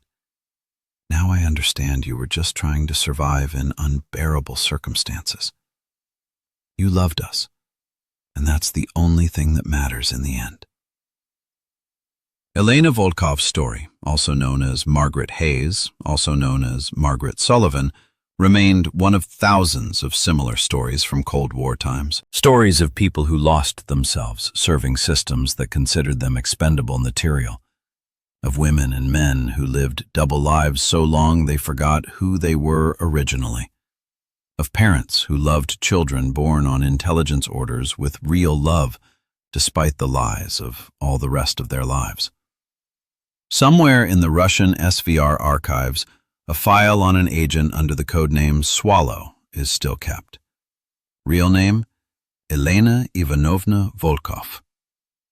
now I understand you were just trying to survive in unbearable circumstances. You loved us, and that's the only thing that matters in the end." Elena Volkov's story, also known as Margaret Hayes, also known as Margaret Sullivan, remained one of thousands of similar stories from Cold War times. Stories of people who lost themselves serving systems that considered them expendable material. Of women and men who lived double lives so long they forgot who they were originally. Of parents who loved children born on intelligence orders with real love, despite the lies of all the rest of their lives. Somewhere in the Russian SVR archives, a file on an agent under the codename Swallow is still kept. Real name? Elena Ivanovna Volkov.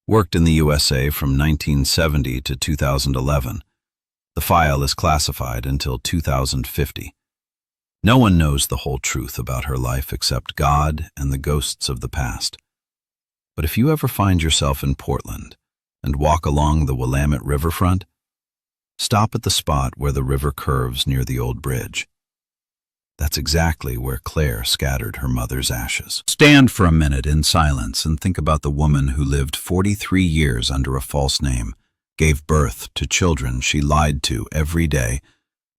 Worked in the USA from 1970 to 2011. The file is classified until 2050. No one knows the whole truth about her life except God and the ghosts of the past. But if you ever find yourself in Portland and walk along the Willamette riverfront, stop at the spot where the river curves near the old bridge. That's exactly where Claire scattered her mother's ashes. Stand for a minute in silence and think about the woman who lived 43 years under a false name, gave birth to children she lied to every day,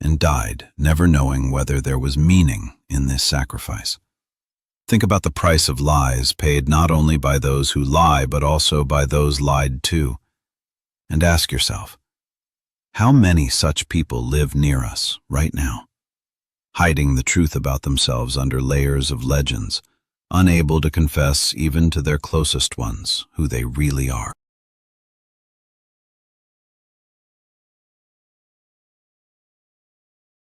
and died never knowing whether there was meaning in this sacrifice. Think about the price of lies paid not only by those who lie but also by those lied to. And ask yourself, how many such people live near us right now, hiding the truth about themselves under layers of legends, unable to confess even to their closest ones who they really are?